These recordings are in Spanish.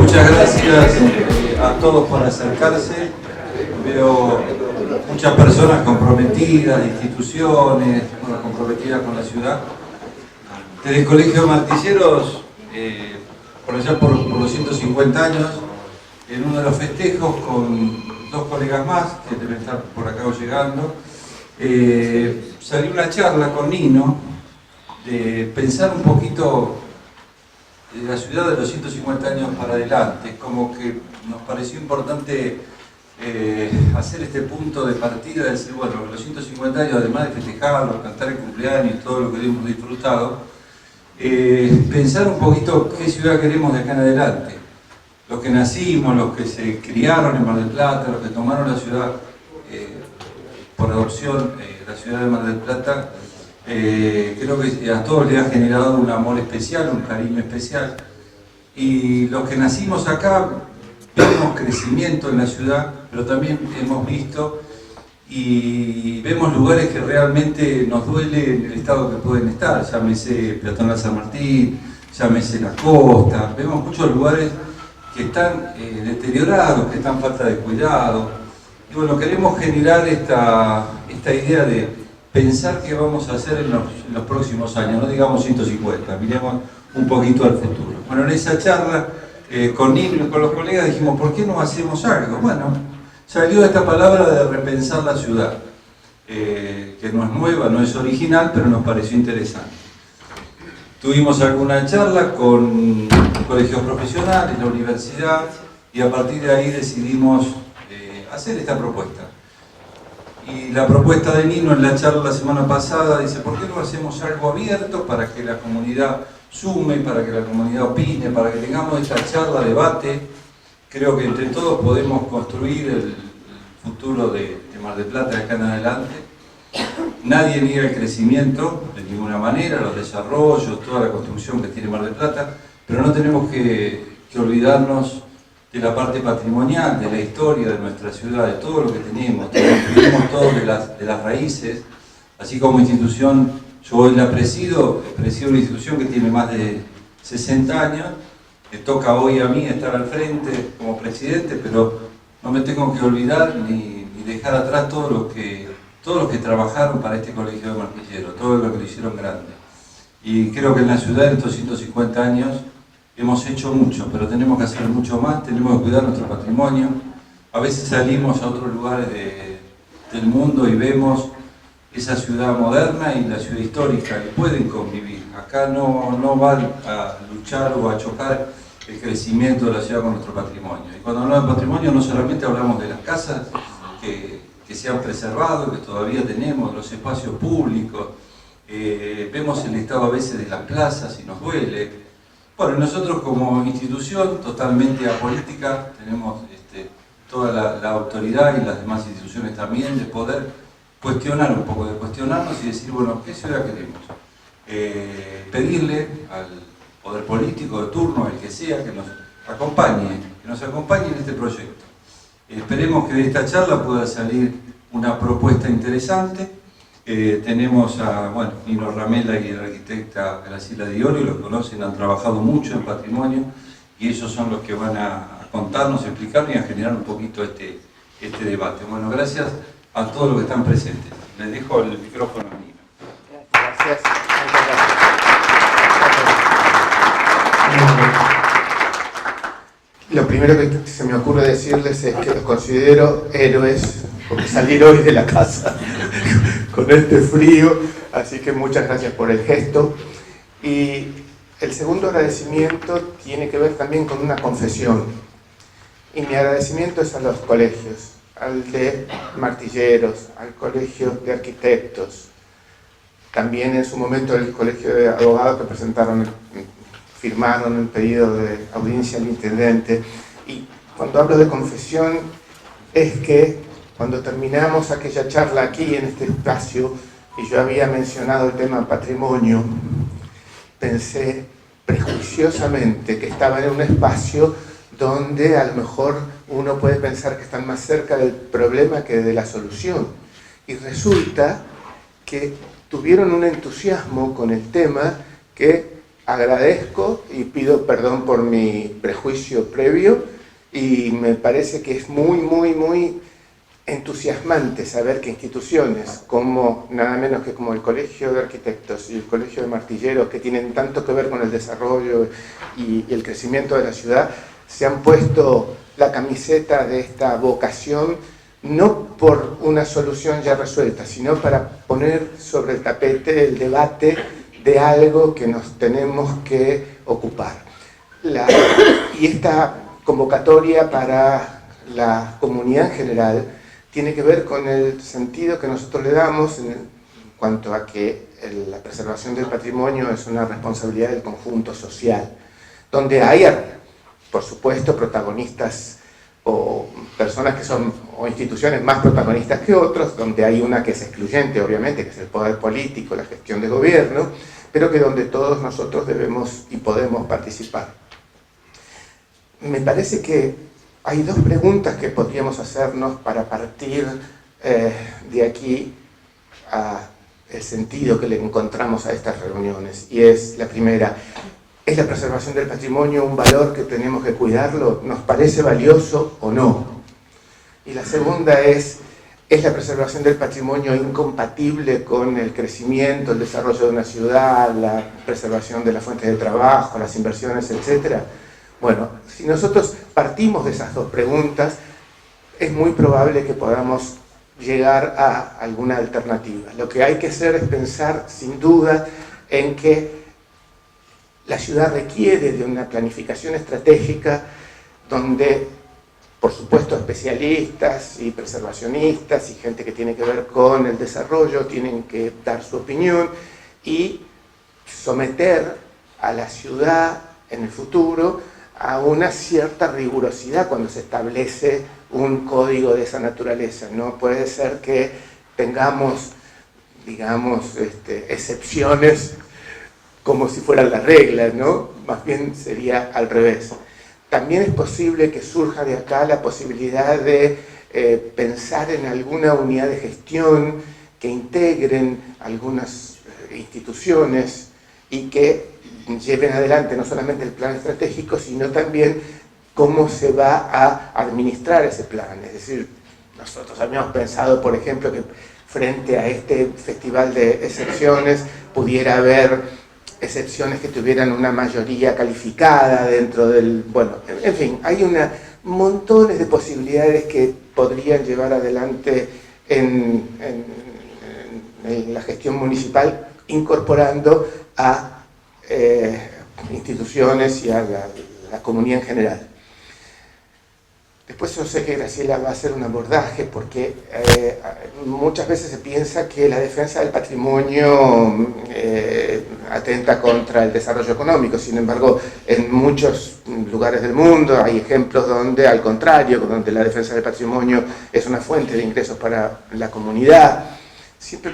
Muchas gracias a todos por acercarse. Veo muchas personas comprometidas, instituciones, comprometidas con la ciudad. Desde el Colegio de Martilleros, por allá por los 150 años, en uno de los festejos con dos colegas más, que deben estar por acá llegando, salió una charla con Nino de pensar un poquito la ciudad de los 150 años para adelante. Como que nos pareció importante hacer este punto de partida, de decir, bueno, los 150 años, además de festejarlos, cantar el cumpleaños y todo lo que hemos disfrutado, pensar un poquito qué ciudad queremos de acá en adelante. Los que nacimos, los que se criaron en Mar del Plata, los que tomaron la ciudad por adopción, la ciudad de Mar del Plata, creo que a todos les ha generado un amor especial, un cariño especial. Y los que nacimos acá, vemos crecimiento en la ciudad, pero también hemos visto y vemos lugares que realmente nos duele en el estado que pueden estar, llámese Peatonal San Martín, llámese La Costa. Vemos muchos lugares que están deteriorados, que están falta de cuidado. Y bueno, queremos generar esta idea de pensar qué vamos a hacer en los próximos años, no digamos 150, miremos un poquito al futuro. Bueno, en esa charla con Nino y con los colegas dijimos, ¿por qué no hacemos algo? Bueno, salió esta palabra de repensar la ciudad, que no es nueva, no es original, pero nos pareció interesante. Tuvimos alguna charla con colegios profesionales, la universidad, y a partir de ahí decidimos hacer esta propuesta. Y la propuesta de Nino en la charla la semana pasada dice, ¿por qué no hacemos algo abierto para que la comunidad sume, para que la comunidad opine, para que tengamos esta charla, debate? Creo que entre todos podemos construir el futuro de Mar del Plata de acá en adelante. Nadie niega el crecimiento de ninguna manera, los desarrollos, toda la construcción que tiene Mar del Plata, pero no tenemos que olvidarnos de la parte patrimonial, de la historia de nuestra ciudad, de todo lo que tenemos todos de las raíces. Así como institución, yo hoy la presido una institución que tiene más de 60 años, me toca hoy a mí estar al frente como presidente, pero no me tengo que olvidar ni dejar atrás todos los que trabajaron para este Colegio de Martilleros, todo lo que lo hicieron grande. Y creo que en la ciudad en estos 150 años hemos hecho mucho, pero tenemos que hacer mucho más, tenemos que cuidar nuestro patrimonio. A veces salimos a otros lugares del mundo y vemos esa ciudad moderna y la ciudad histórica que pueden convivir. Acá no va a luchar o a chocar el crecimiento de la ciudad con nuestro patrimonio. Y cuando hablamos de patrimonio no solamente hablamos de las casas que se han preservado, que todavía tenemos, los espacios públicos, vemos el estado a veces de las plazas y nos duele. Bueno, nosotros como institución totalmente apolítica tenemos toda la autoridad y las demás instituciones también de poder cuestionar un poco, de cuestionarnos y decir, bueno, ¿qué ciudad queremos? Pedirle al poder político de turno, el que sea, que nos acompañe en este proyecto. Esperemos que de esta charla pueda salir una propuesta interesante. Tenemos a Nino Ramela y la arquitecta Graciela Diori, los conocen, han trabajado mucho en patrimonio y ellos son los que van a contarnos, explicarnos y a generar un poquito este debate. Bueno, gracias a todos los que están presentes. Les dejo el micrófono a Nino. Gracias. Lo primero que se me ocurre decirles es que los considero héroes por salir hoy de la casa con este frío, así que muchas gracias por el gesto. Y el segundo agradecimiento tiene que ver también con una confesión. Y mi agradecimiento es a los colegios, al de Martilleros, al Colegio de Arquitectos, también en su momento el Colegio de Abogados que firmaron el pedido de audiencia al intendente. Y cuando hablo de confesión es que cuando terminamos aquella charla aquí en este espacio y yo había mencionado el tema patrimonio, pensé prejuiciosamente que estaba en un espacio donde a lo mejor uno puede pensar que están más cerca del problema que de la solución. Y resulta que tuvieron un entusiasmo con el tema que agradezco y pido perdón por mi prejuicio previo, y me parece que es muy entusiasmante saber que instituciones como, nada menos que como el Colegio de Arquitectos y el Colegio de Martilleros, que tienen tanto que ver con el desarrollo y el crecimiento de la ciudad, se han puesto la camiseta de esta vocación, no por una solución ya resuelta, sino para poner sobre el tapete el debate de algo que nos tenemos que ocupar. Y esta convocatoria para la comunidad en general tiene que ver con el sentido que nosotros le damos en cuanto a que la preservación del patrimonio es una responsabilidad del conjunto social, donde hay, por supuesto, protagonistas o personas que son, o instituciones más protagonistas que otros, donde hay una que es excluyente, obviamente, que es el poder político, la gestión de gobierno, pero que donde todos nosotros debemos y podemos participar. Me parece que hay dos preguntas que podríamos hacernos para partir de aquí al sentido que le encontramos a estas reuniones. Y es la primera: ¿es la preservación del patrimonio un valor que tenemos que cuidarlo? ¿Nos parece valioso o no? Y la segunda es la preservación del patrimonio incompatible con el crecimiento, el desarrollo de una ciudad, la preservación de las fuentes de trabajo, las inversiones, etcétera? Bueno, si nosotros partimos de esas dos preguntas, es muy probable que podamos llegar a alguna alternativa. Lo que hay que hacer es pensar, sin duda, en que la ciudad requiere de una planificación estratégica donde, por supuesto, especialistas y preservacionistas y gente que tiene que ver con el desarrollo tienen que dar su opinión y someter a la ciudad en el futuro a una cierta rigurosidad cuando se establece un código de esa naturaleza. No puede ser que tengamos, digamos, excepciones como si fueran las reglas, ¿no? Más bien sería al revés. También es posible que surja de acá la posibilidad de pensar en alguna unidad de gestión que integren algunas instituciones y que lleven adelante no solamente el plan estratégico, sino también cómo se va a administrar ese plan. Es decir, nosotros habíamos pensado, por ejemplo, que frente a este festival de excepciones pudiera haber excepciones que tuvieran una mayoría calificada dentro del... Bueno, en fin, hay montones de posibilidades que podrían llevar adelante en la gestión municipal, incorporando a instituciones y a la comunidad en general. Después yo sé que Graciela va a hacer un abordaje porque muchas veces se piensa que la defensa del patrimonio atenta contra el desarrollo económico. Sin embargo, en muchos lugares del mundo hay ejemplos donde, al contrario, donde la defensa del patrimonio es una fuente de ingresos para la comunidad. Siempre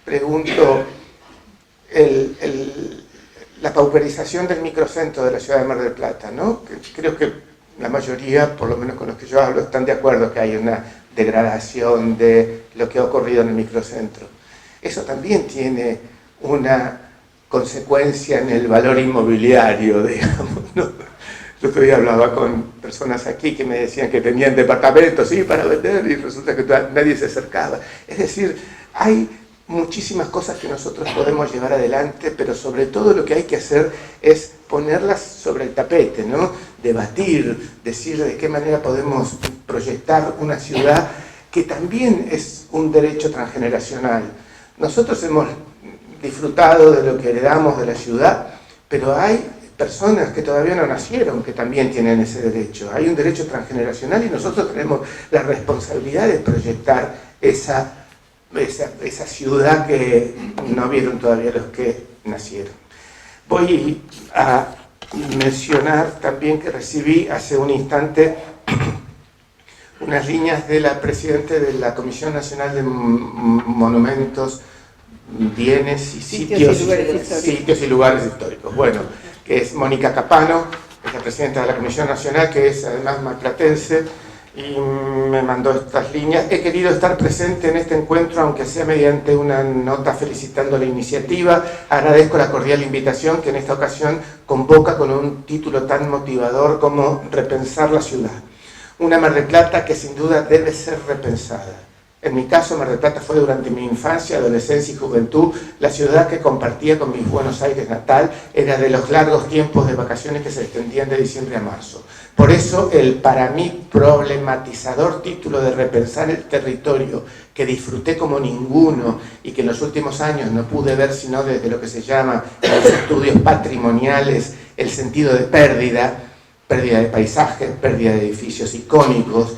pregunto, la pauperización del microcentro de la ciudad de Mar del Plata, ¿no? Creo que la mayoría, por lo menos con los que yo hablo, están de acuerdo que hay una degradación de lo que ha ocurrido en el microcentro. Eso también tiene una consecuencia en el valor inmobiliario, digamos, ¿no? Yo todavía hablaba con personas aquí que me decían que tenían departamentos, sí, para vender, y resulta que nadie se acercaba. Es decir, hay muchísimas cosas que nosotros podemos llevar adelante, pero sobre todo lo que hay que hacer es ponerlas sobre el tapete, ¿no? Debatir, decir de qué manera podemos proyectar una ciudad que también es un derecho transgeneracional. Nosotros hemos disfrutado de lo que heredamos de la ciudad, pero hay personas que todavía no nacieron que también tienen ese derecho. Hay un derecho transgeneracional y nosotros tenemos la responsabilidad de proyectar esa ciudad que no vieron todavía los que nacieron. Voy a mencionar también que recibí hace un instante unas líneas de la presidenta de la Comisión Nacional de Monumentos, Bienes y Sitios y Lugares Históricos. Bueno, que es Mónica Capano, es la presidenta de la Comisión Nacional, que es además marplatense, y me mandó estas líneas. He querido estar presente en este encuentro, aunque sea mediante una nota felicitando la iniciativa. Agradezco la cordial invitación que en esta ocasión convoca con un título tan motivador como Repensar la ciudad. Una Mar del Plata que sin duda debe ser repensada. En mi caso, Mar del Plata fue durante mi infancia, adolescencia y juventud la ciudad que compartía con mi Buenos Aires natal. Era de los largos tiempos de vacaciones que se extendían de diciembre a marzo. Por eso el para mí problematizador título de Repensar el territorio, que disfruté como ninguno y que en los últimos años no pude ver sino desde lo que se llama en los estudios patrimoniales el sentido de pérdida de paisajes, pérdida de edificios icónicos,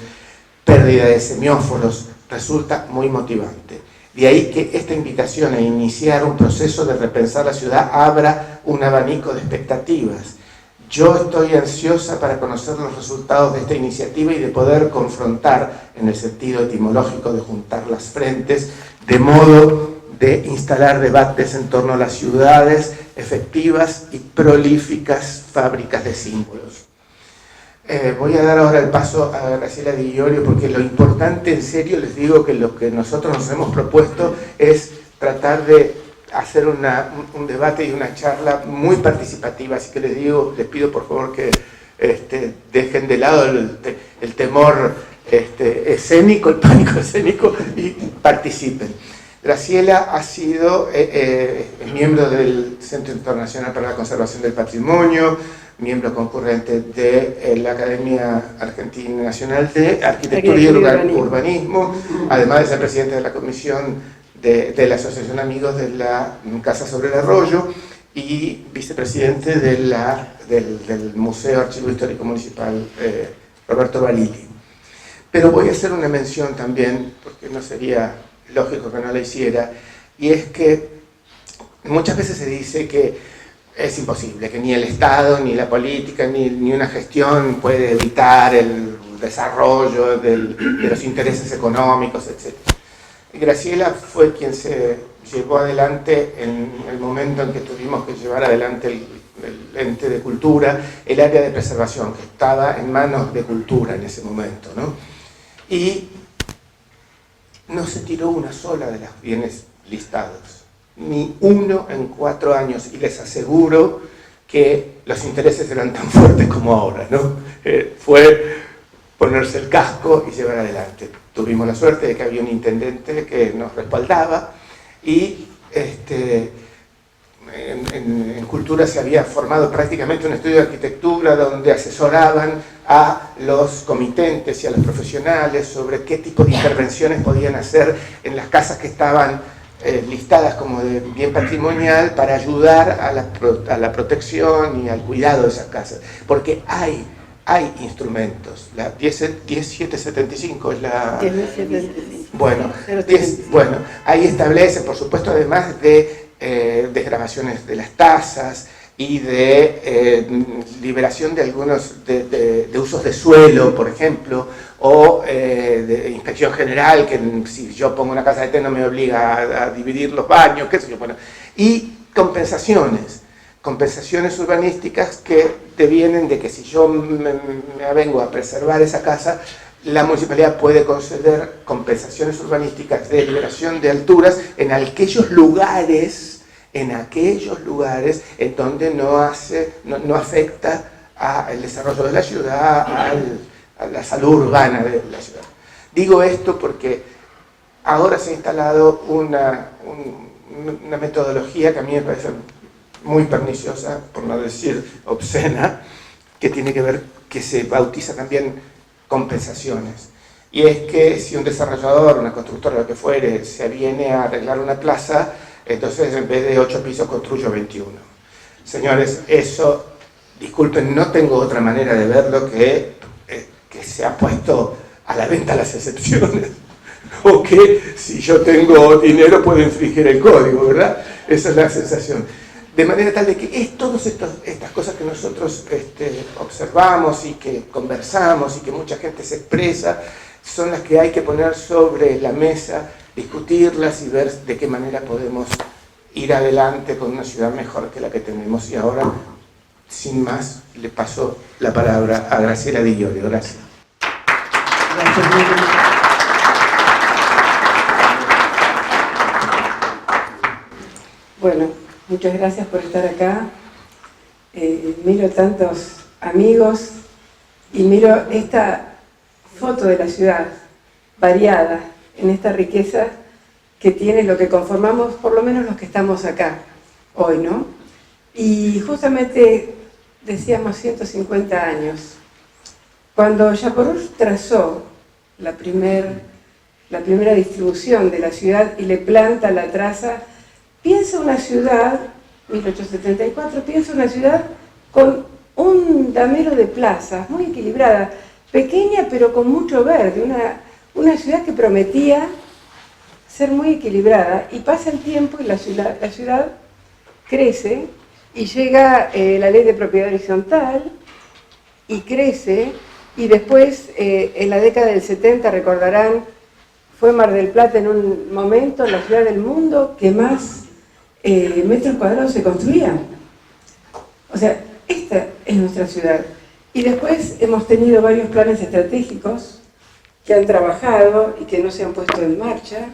pérdida de semióforos, resulta muy motivante. De ahí que esta invitación a iniciar un proceso de repensar la ciudad abra un abanico de expectativas. Yo estoy ansiosa para conocer los resultados de esta iniciativa y de poder confrontar, en el sentido etimológico de juntar las frentes, de modo de instalar debates en torno a las ciudades efectivas y prolíficas fábricas de símbolos. Voy a dar ahora el paso a Graciela Di Iorio, porque lo importante, en serio, les digo que lo que nosotros nos hemos propuesto es tratar de hacer un debate y una charla muy participativa, así que les pido por favor que dejen de lado el temor escénico, el pánico escénico, y participen. Graciela ha sido miembro del Centro Internacional para la Conservación del Patrimonio, miembro concurrente de la Academia Argentina Nacional de Arquitectura y Urbanismo, además de ser presidente de la comisión de la Asociación Amigos de la Casa sobre el Arroyo y vicepresidente del Museo Archivo Histórico Municipal Roberto Barili. Pero voy a hacer una mención también, porque no sería lógico que no la hiciera, y es que muchas veces se dice que es imposible, que ni el Estado, ni la política, ni una gestión puede evitar el desarrollo de los intereses económicos, etc. Graciela fue quien se llevó adelante en el momento en que tuvimos que llevar adelante el ente de cultura, el área de preservación, que estaba en manos de cultura en ese momento, ¿no? Y no se tiró una sola de los bienes listados, ni uno en 4 años, y les aseguro que los intereses eran tan fuertes como ahora, ¿no? Fue ponerse el casco y llevar adelante. Tuvimos la suerte de que había un intendente que nos respaldaba y en Cultura se había formado prácticamente un estudio de arquitectura donde asesoraban a los comitentes y a los profesionales sobre qué tipo de intervenciones podían hacer en las casas que estaban listadas como de bien patrimonial para ayudar a la protección y al cuidado de esas casas. Porque hay instrumentos. La 10775 es la... 10.775. Bueno, ahí establece, por supuesto, además de desgravaciones de las tasas y de liberación de algunos de usos de suelo, por ejemplo, o de inspección general, que si yo pongo una casa de té no me obliga a dividir los baños, qué sé yo, bueno, y compensaciones urbanísticas que devienen de que si yo me avengo a preservar esa casa, la municipalidad puede conceder compensaciones urbanísticas de liberación de alturas en aquellos lugares en donde no afecta al desarrollo de la ciudad, a la salud urbana de la ciudad. Digo esto porque ahora se ha instalado una metodología que a mí me parece muy perniciosa, por no decir obscena, que tiene que ver, que se bautiza también compensaciones. Y es que si un desarrollador, una constructora, lo que fuere, se viene a arreglar una plaza, entonces en vez de 8 pisos construyo 21. Señores, eso, disculpen, no tengo otra manera de verlo que se ha puesto a la venta las excepciones. O que si yo tengo dinero puedo infringir el código, ¿verdad? Esa es la sensación. De manera tal de que todas estas cosas que nosotros observamos y que conversamos y que mucha gente se expresa, son las que hay que poner sobre la mesa, discutirlas y ver de qué manera podemos ir adelante con una ciudad mejor que la que tenemos. Y ahora, sin más, le paso la palabra a Graciela Di Iorio. Gracias. Bueno, muchas gracias por estar acá. Miro tantos amigos y miro esta foto de la ciudad variada en esta riqueza que tiene lo que conformamos, por lo menos los que estamos acá hoy, ¿no? Y justamente decíamos 150 años. Cuando Japorós trazó la primera distribución de la ciudad y le planta la traza, piensa una ciudad, 1874, piensa una ciudad con un damero de plazas, muy equilibrada, pequeña pero con mucho verde, una ciudad que prometía ser muy equilibrada, y pasa el tiempo y la ciudad crece y llega la ley de propiedad horizontal y crece, y después en la década del 70, recordarán, fue Mar del Plata en un momento la ciudad del mundo que más metros cuadrados se construían. O sea, esta es nuestra ciudad. Y después hemos tenido varios planes estratégicos que han trabajado y que no se han puesto en marcha,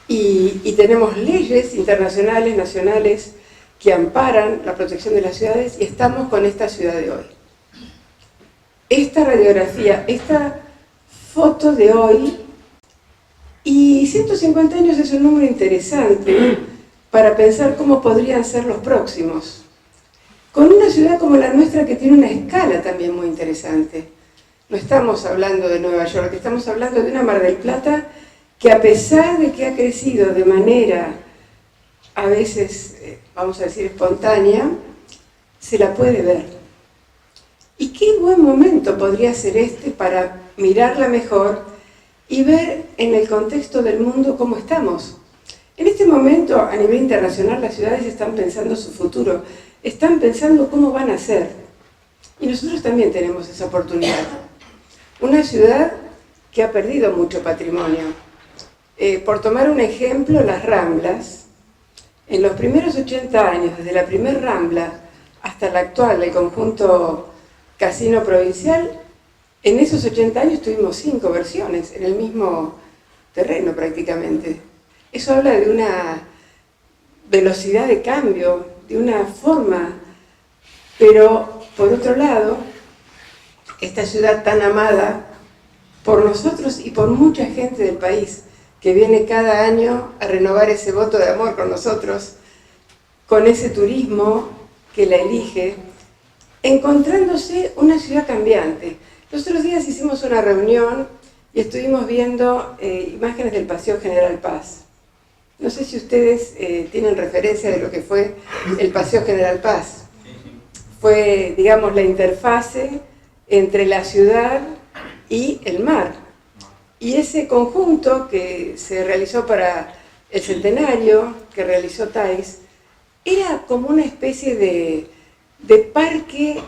y tenemos leyes internacionales, nacionales, que amparan la protección de las ciudades, y estamos con esta ciudad de hoy. Esta radiografía, esta foto de hoy, y 150 años es un número interesante para pensar cómo podrían ser los próximos, con una ciudad como la nuestra que tiene una escala también muy interesante. No estamos hablando de Nueva York, estamos hablando de una Mar del Plata que, a pesar de que ha crecido de manera a veces, vamos a decir, espontánea, se la puede ver. Y qué buen momento podría ser este para mirarla mejor y ver en el contexto del mundo cómo estamos. En este momento, a nivel internacional, las ciudades están pensando su futuro, están pensando cómo van a ser. Y nosotros también tenemos esa oportunidad. Una ciudad que ha perdido mucho patrimonio. Por tomar un ejemplo, las Ramblas. En los primeros 80 años, desde la primera Rambla hasta la actual, el conjunto Casino Provincial, en esos 80 años tuvimos 5 versiones en el mismo terreno prácticamente. Eso habla de una velocidad de cambio, de una forma, pero por otro lado, esta ciudad tan amada por nosotros y por mucha gente del país, que viene cada año a renovar ese voto de amor con nosotros, con ese turismo que la elige, encontrándose una ciudad cambiante. Los otros días hicimos una reunión y estuvimos viendo imágenes del Paseo General Paz. No sé si ustedes tienen referencia de lo que fue el Paseo General Paz. Fue, digamos, la interfase entre la ciudad y el mar. Y ese conjunto que se realizó para el centenario, que realizó Thais, era como una especie de parque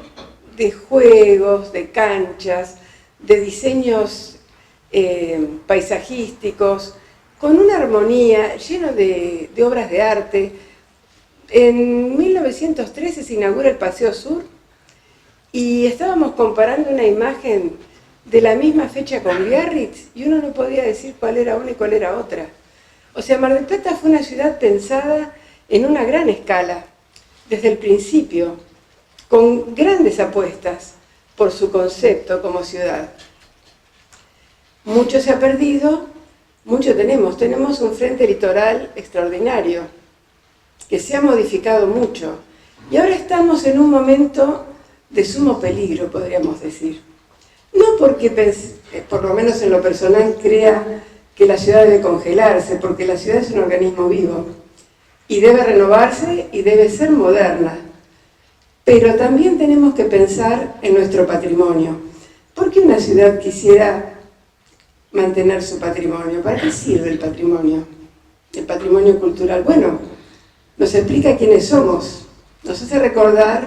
de juegos, de canchas, de diseños paisajísticos, con una armonía, lleno de obras de arte. En 1913 se inaugura el Paseo Sur y estábamos comparando una imagen de la misma fecha con Biarritz y uno no podía decir cuál era una y cuál era otra. O sea, Mar del Plata fue una ciudad pensada en una gran escala, desde el principio, con grandes apuestas por su concepto como ciudad. Mucho se ha perdido, mucho tenemos. Tenemos un frente litoral extraordinario, que se ha modificado mucho. Y ahora estamos en un momento de sumo peligro, podríamos decir. No porque, por lo menos en lo personal, crea que la ciudad debe congelarse, porque la ciudad es un organismo vivo y debe renovarse y debe ser moderna. Pero también tenemos que pensar en nuestro patrimonio. ¿Por qué una ciudad quisiera mantener su patrimonio? ¿Para qué sirve el patrimonio? El patrimonio cultural. Bueno, nos explica quiénes somos, nos hace recordar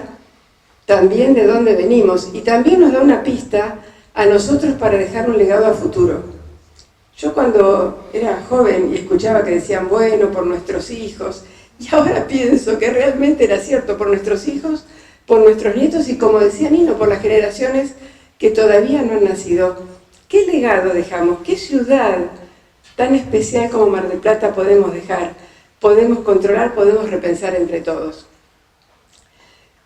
también de dónde venimos y también nos da una pista a nosotros para dejar un legado a futuro. Yo cuando era joven y escuchaba que decían, bueno, por nuestros hijos, y ahora pienso que realmente era cierto, por nuestros hijos, por nuestros nietos y, como decía Nino, por las generaciones que todavía no han nacido. ¿Qué legado dejamos? ¿Qué ciudad tan especial como Mar del Plata podemos dejar? Podemos controlar, podemos repensar entre todos.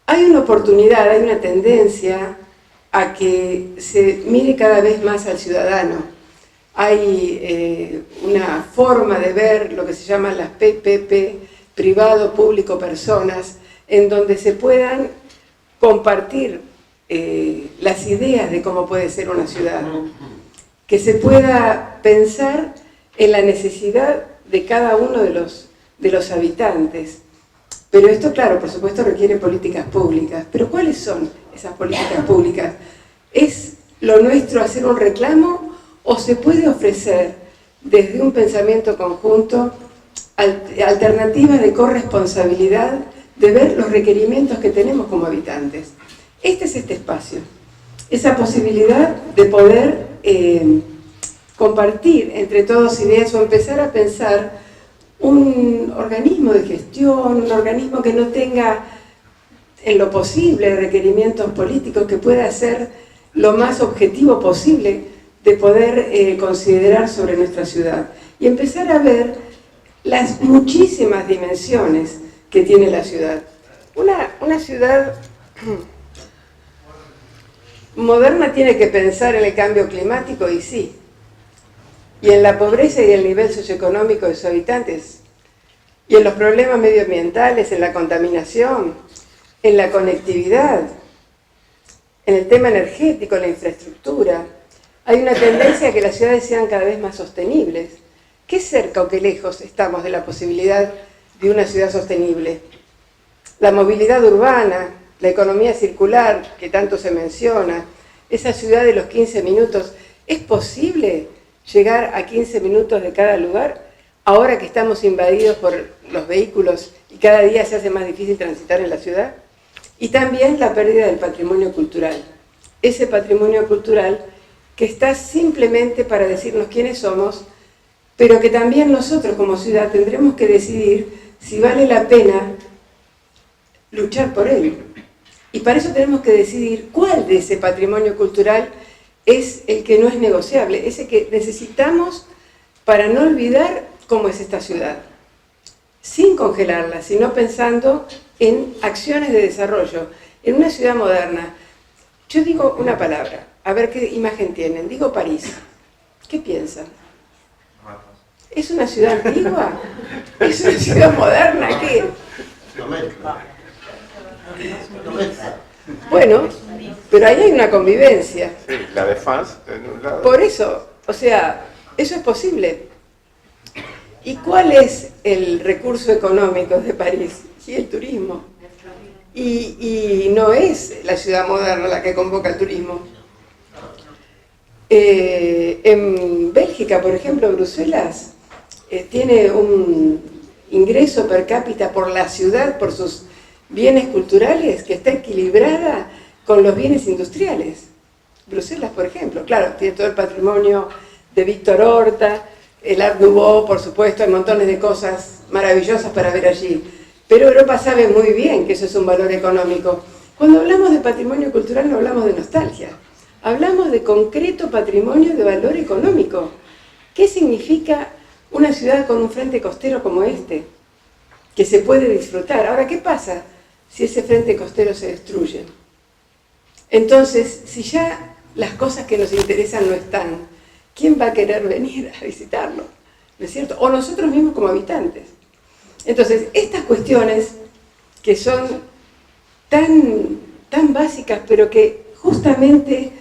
Hay una oportunidad, hay una tendencia a que se mire cada vez más al ciudadano. Hay una forma de ver lo que se llaman las PPP, privado, público, personas, en donde se puedan compartir las ideas de cómo puede ser una ciudad, que se pueda pensar en la necesidad de cada uno de los habitantes. Pero esto, claro, por supuesto requiere políticas públicas. ¿Pero cuáles son esas políticas públicas? ¿Es lo nuestro hacer un reclamo o se puede ofrecer desde un pensamiento conjunto alternativas de corresponsabilidad, de ver los requerimientos que tenemos como habitantes? Este es este espacio, esa posibilidad de poder compartir entre todos ideas o empezar a pensar un organismo de gestión, un organismo que no tenga en lo posible requerimientos políticos, que pueda ser lo más objetivo posible de poder considerar sobre nuestra ciudad y empezar a ver las muchísimas dimensiones que tiene la ciudad. Una ciudad moderna tiene que pensar en el cambio climático, y sí, y en la pobreza y el nivel socioeconómico de sus habitantes, y en los problemas medioambientales, en la contaminación, en la conectividad, en el tema energético, en la infraestructura. Hay una tendencia a que las ciudades sean cada vez más sostenibles. ¿Qué cerca o qué lejos estamos de la posibilidad de una ciudad sostenible? La movilidad urbana, la economía circular, que tanto se menciona, esa ciudad de los 15 minutos, ¿es posible llegar a 15 minutos de cada lugar ahora que estamos invadidos por los vehículos y cada día se hace más difícil transitar en la ciudad? Y también la pérdida del patrimonio cultural. Ese patrimonio cultural que está simplemente para decirnos quiénes somos, pero que también nosotros como ciudad tendremos que decidir si vale la pena luchar por él. Y para eso tenemos que decidir cuál de ese patrimonio cultural es el que no es negociable, ese que necesitamos para no olvidar cómo es esta ciudad, sin congelarla, sino pensando en acciones de desarrollo. En una ciudad moderna, yo digo una palabra, a ver qué imagen tienen, digo París. ¿Qué piensan? ¿Es una ciudad antigua? ¿Es una ciudad moderna? ¿Qué? Bueno, pero ahí hay una convivencia. Sí, la Défense en un lado. Por eso, o sea, eso es posible. ¿Y cuál es el recurso económico de París? Sí, el turismo. Y no es la ciudad moderna la que convoca el turismo. En Bélgica, por ejemplo, Bruselas, tiene un ingreso per cápita por la ciudad, por sus bienes culturales, que está equilibrada con los bienes industriales. Bruselas, por ejemplo, claro, tiene todo el patrimonio de Víctor Horta, el Art Nouveau, por supuesto, hay montones de cosas maravillosas para ver allí. Pero Europa sabe muy bien que eso es un valor económico. Cuando hablamos de patrimonio cultural no hablamos de nostalgia, hablamos de concreto patrimonio de valor económico. ¿Qué significa una ciudad con un frente costero como este? Que se puede disfrutar. Ahora, ¿qué pasa si ese frente costero se destruye? Entonces, si ya las cosas que nos interesan no están, ¿quién va a querer venir a visitarlo? ¿No es cierto? O nosotros mismos como habitantes. Entonces, estas cuestiones que son tan básicas, pero que justamente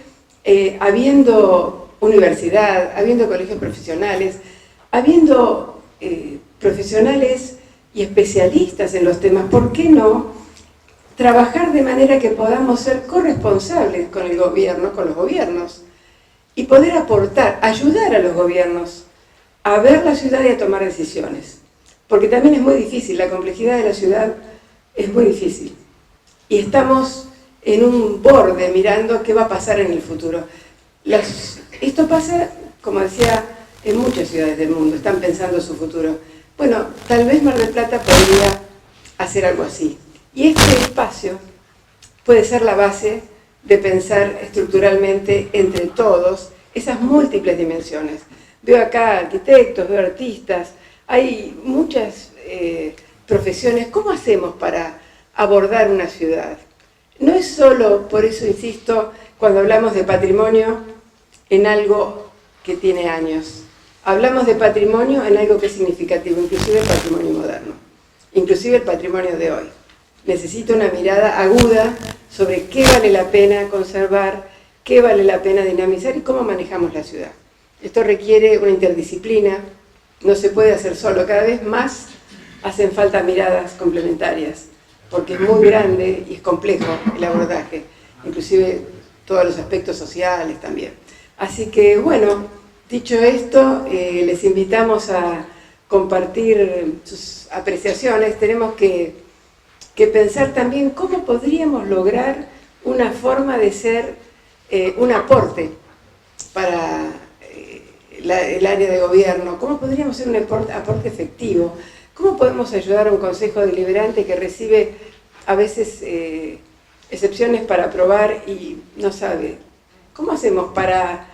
habiendo universidad, habiendo colegios profesionales, habiendo profesionales y especialistas en los temas, ¿por qué no trabajar de manera que podamos ser corresponsables con el gobierno, con los gobiernos, y poder aportar, ayudar a los gobiernos a ver la ciudad y a tomar decisiones? Porque también es muy difícil, la complejidad de la ciudad es muy difícil. Y estamos en un borde mirando qué va a pasar en el futuro. Esto pasa, como decía, en muchas ciudades del mundo, están pensando su futuro. Bueno, tal vez Mar del Plata podría hacer algo así. Y este espacio puede ser la base de pensar estructuralmente entre todos esas múltiples dimensiones. Veo acá arquitectos, veo artistas, hay muchas profesiones. ¿Cómo hacemos para abordar una ciudad? No es solo, por eso insisto, cuando hablamos de patrimonio, en algo que tiene años. Hablamos de patrimonio en algo que es significativo, inclusive el patrimonio moderno, inclusive el patrimonio de hoy. Necesita una mirada aguda sobre qué vale la pena conservar, qué vale la pena dinamizar y cómo manejamos la ciudad. Esto requiere una interdisciplina, no se puede hacer solo, cada vez más hacen falta miradas complementarias, porque es muy grande y es complejo el abordaje, inclusive todos los aspectos sociales también. Así que, bueno, dicho esto, les invitamos a compartir sus apreciaciones. Tenemos que pensar también cómo podríamos lograr una forma de ser un aporte para el área de gobierno, cómo podríamos ser un aporte efectivo, cómo podemos ayudar a un consejo deliberante que recibe a veces excepciones para aprobar y no sabe. ¿Cómo hacemos para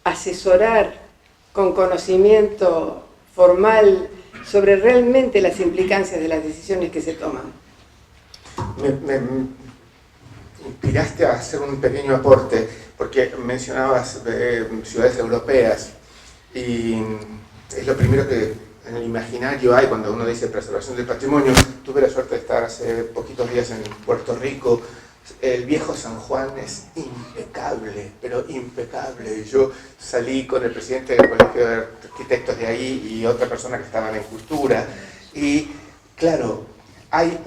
asesorar con conocimiento formal sobre realmente las implicancias de las decisiones que se toman? Me inspiraste a hacer un pequeño aporte, porque mencionabas ciudades europeas, y es lo primero que en el imaginario hay cuando uno dice preservación del patrimonio. Tuve la suerte de estar hace poquitos días en Puerto Rico. El viejo San Juan es impecable, pero impecable. Yo salí con el presidente del Colegio de Arquitectos de ahí y otra persona que estaban en cultura, y claro, hay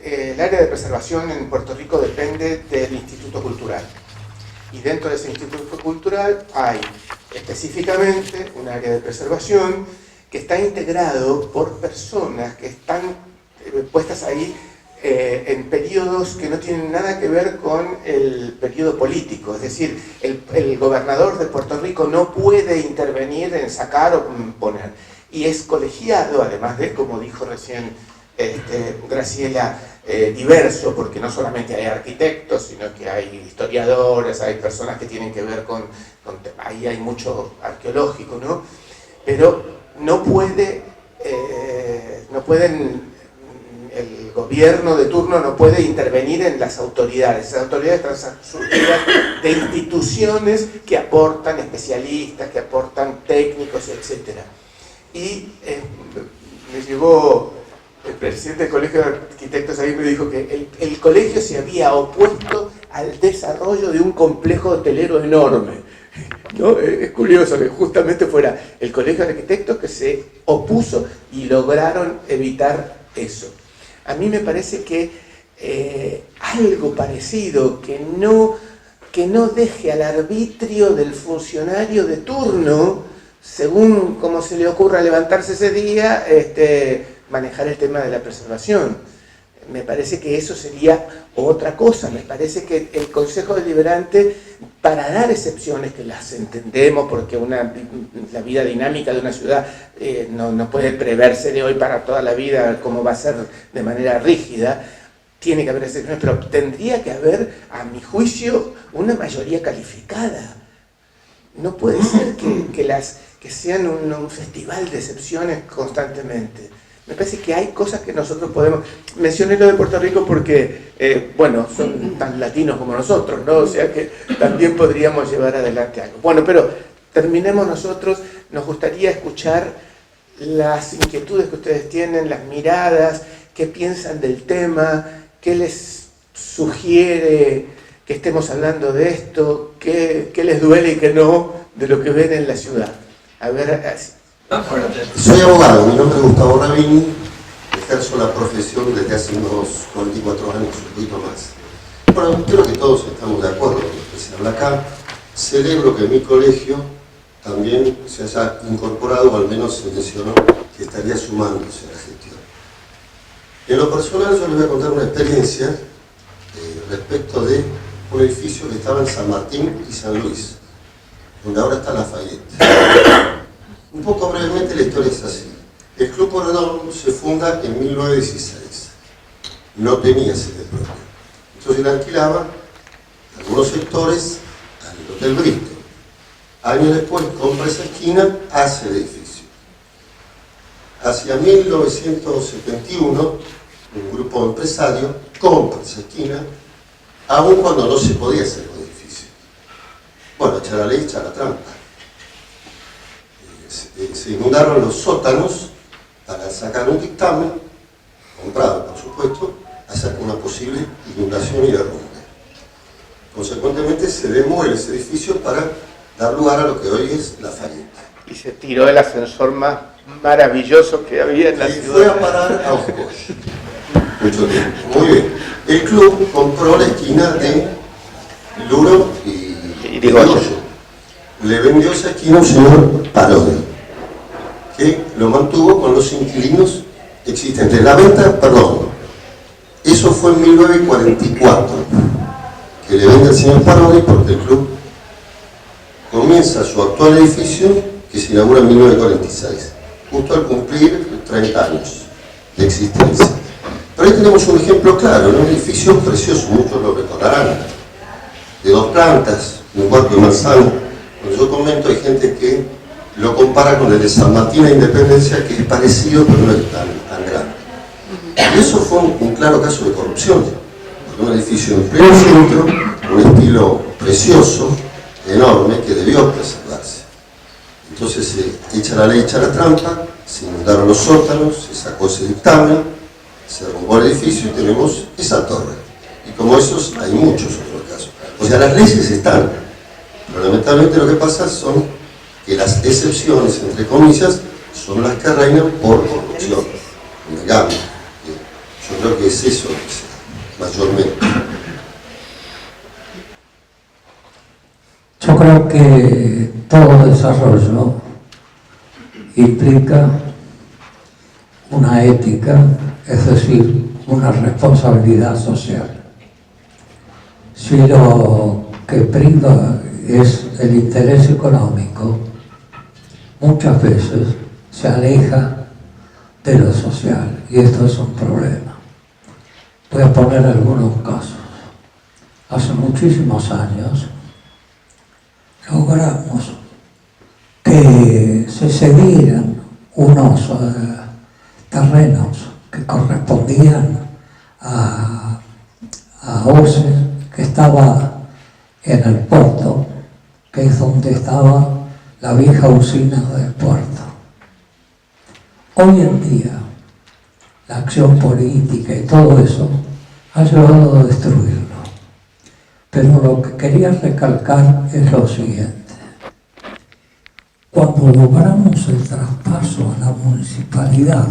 el área de preservación en Puerto Rico depende del Instituto Cultural, y dentro de ese Instituto Cultural hay específicamente un área de preservación que está integrado por personas que están puestas ahí en periodos que no tienen nada que ver con el periodo político. Es decir, el gobernador de Puerto Rico no puede intervenir en sacar o poner, y es colegiado, además de, como dijo recién Graciela, diverso, porque no solamente hay arquitectos, sino que hay historiadores, hay personas que tienen que ver con ahí hay mucho arqueológico, ¿no? Pero no pueden, el gobierno de turno no puede intervenir en las autoridades. Esas autoridades están surgidas de instituciones que aportan especialistas, que aportan técnicos, etc. Y me llevó el presidente del Colegio de Arquitectos ahí, me dijo que el colegio se había opuesto al desarrollo de un complejo hotelero enorme, ¿no? Es curioso que justamente fuera el Colegio de Arquitectos que se opuso y lograron evitar eso. A mí me parece que algo parecido, que no deje al arbitrio del funcionario de turno, según como se le ocurra levantarse ese día, manejar el tema de la preservación. Me parece que eso sería otra cosa. Me parece que el Consejo Deliberante, para dar excepciones que las entendemos, porque la vida dinámica de una ciudad no puede preverse de hoy para toda la vida cómo va a ser de manera rígida, tiene que haber excepciones, pero tendría que haber, a mi juicio, una mayoría calificada. No puede ser que sean un festival de excepciones constantemente. Me parece que hay cosas que nosotros podemos... Mencioné lo de Puerto Rico porque, bueno, son tan latinos como nosotros, ¿no? O sea que también podríamos llevar adelante algo. Bueno, pero terminemos nosotros. Nos gustaría escuchar las inquietudes que ustedes tienen, las miradas, qué piensan del tema, qué les sugiere que estemos hablando de esto, qué les duele y qué no de lo que ven en la ciudad. A ver... Soy abogado, mi nombre es Gustavo Rabini, ejerzo la profesión desde hace unos 44 años, un poquito más. Bueno, creo que todos estamos de acuerdo con lo que se habla acá. Celebro que mi colegio también se haya incorporado, o al menos se mencionó que estaría sumándose a la gestión. En lo personal yo les voy a contar una experiencia respecto de un edificio que estaba en San Martín y San Luis, donde ahora está Lafayette. Un poco brevemente la historia es así. El Club Porredón se funda en 1916. No tenía sede propia. Entonces le alquilaba algunos sectores al Hotel Bristol. Años después compra esa esquina, hace el edificio. Hacia 1971, un grupo empresario compra esa esquina, aun cuando no se podía hacer el edificio. Bueno, echar la ley, echar la trampa. Se inundaron los sótanos para sacar un dictamen, comprado por supuesto, acerca de una posible inundación y derrumbe. Consecuentemente se demuele ese edificio para dar lugar a lo que hoy es Lafayette. Y se tiró el ascensor más maravilloso que había en la Y ciudad. fue a parar a Oshkosh. Mucho tiempo. Muy bien. El club compró la esquina de Luro y Irigoyen. Le vendió esa esquina a un señor Parodi, que lo mantuvo con los inquilinos existentes. La venta, perdón, eso fue en 1944, que le vende al señor Parodi porque el club comienza su actual edificio, que se inaugura en 1946, justo al cumplir 30 años de existencia. Pero ahí tenemos un ejemplo claro, ¿no? Un edificio precioso, muchos lo recordarán, de 2 plantas, un cuarto de manzana. Cuando yo comento, hay gente que lo compara con el de San Martín e Independencia, que es parecido, pero no es tan grande. Y eso fue un claro caso de corrupción, porque un edificio en pleno centro, un estilo precioso, enorme, que debió preservarse. Entonces se echa la ley, echa la trampa, se inundaron los sótanos, se sacó ese dictamen, se derrumbó el edificio y tenemos esa torre. Y como esos hay muchos otros casos. O sea, las leyes están, pero lamentablemente lo que pasa son que las excepciones, entre comillas, son las que reinan por corrupción. Digamos, yo creo que es eso, mayormente. Yo creo que todo desarrollo implica una ética, es decir, una responsabilidad social. Si lo que priva es el interés económico, muchas veces se aleja de lo social, y esto es un problema. Voy a poner algunos casos. Hace muchísimos años logramos que se cedieran unos terrenos que correspondían a OCE, que estaba en el puerto, que es donde estaba la vieja usina del puerto. Hoy en día, la acción política y todo eso ha llevado a destruirlo. Pero lo que quería recalcar es lo siguiente. Cuando logramos el traspaso a la municipalidad,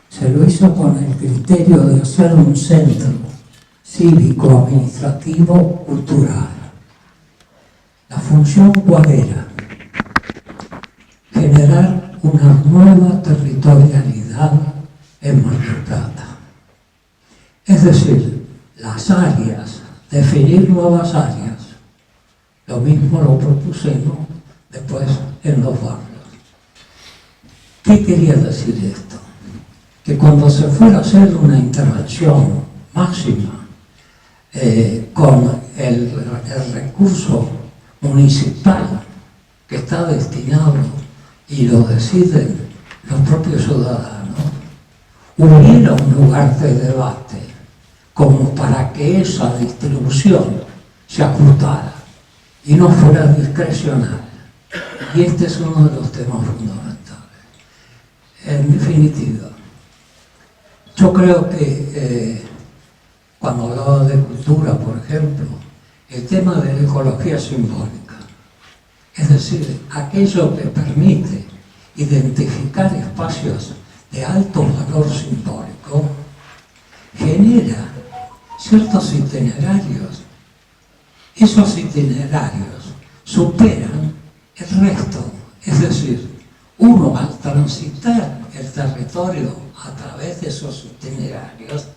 se lo hizo con el criterio de hacer un centro cívico, administrativo, cultural. La función, ¿cuál era? Generar una nueva territorialidad en Mar del Plata. Es decir, las áreas, definir nuevas áreas. Lo mismo lo propusimos después en los barrios. ¿Qué quería decir esto? Que cuando se fuera a hacer una intervención máxima con el recurso municipal que está destinado y lo deciden los propios ciudadanos, hubiera un lugar de debate como para que esa distribución se ajustara y no fuera discrecional. Y este es uno de los temas fundamentales. En definitiva, yo creo que cuando hablaba de cultura, por ejemplo, el tema de la ecología simbólica, es decir, aquello que permite identificar espacios de alto valor simbólico, genera ciertos itinerarios. Esos itinerarios superan el resto, es decir, uno al transitar el territorio a través de esos itinerarios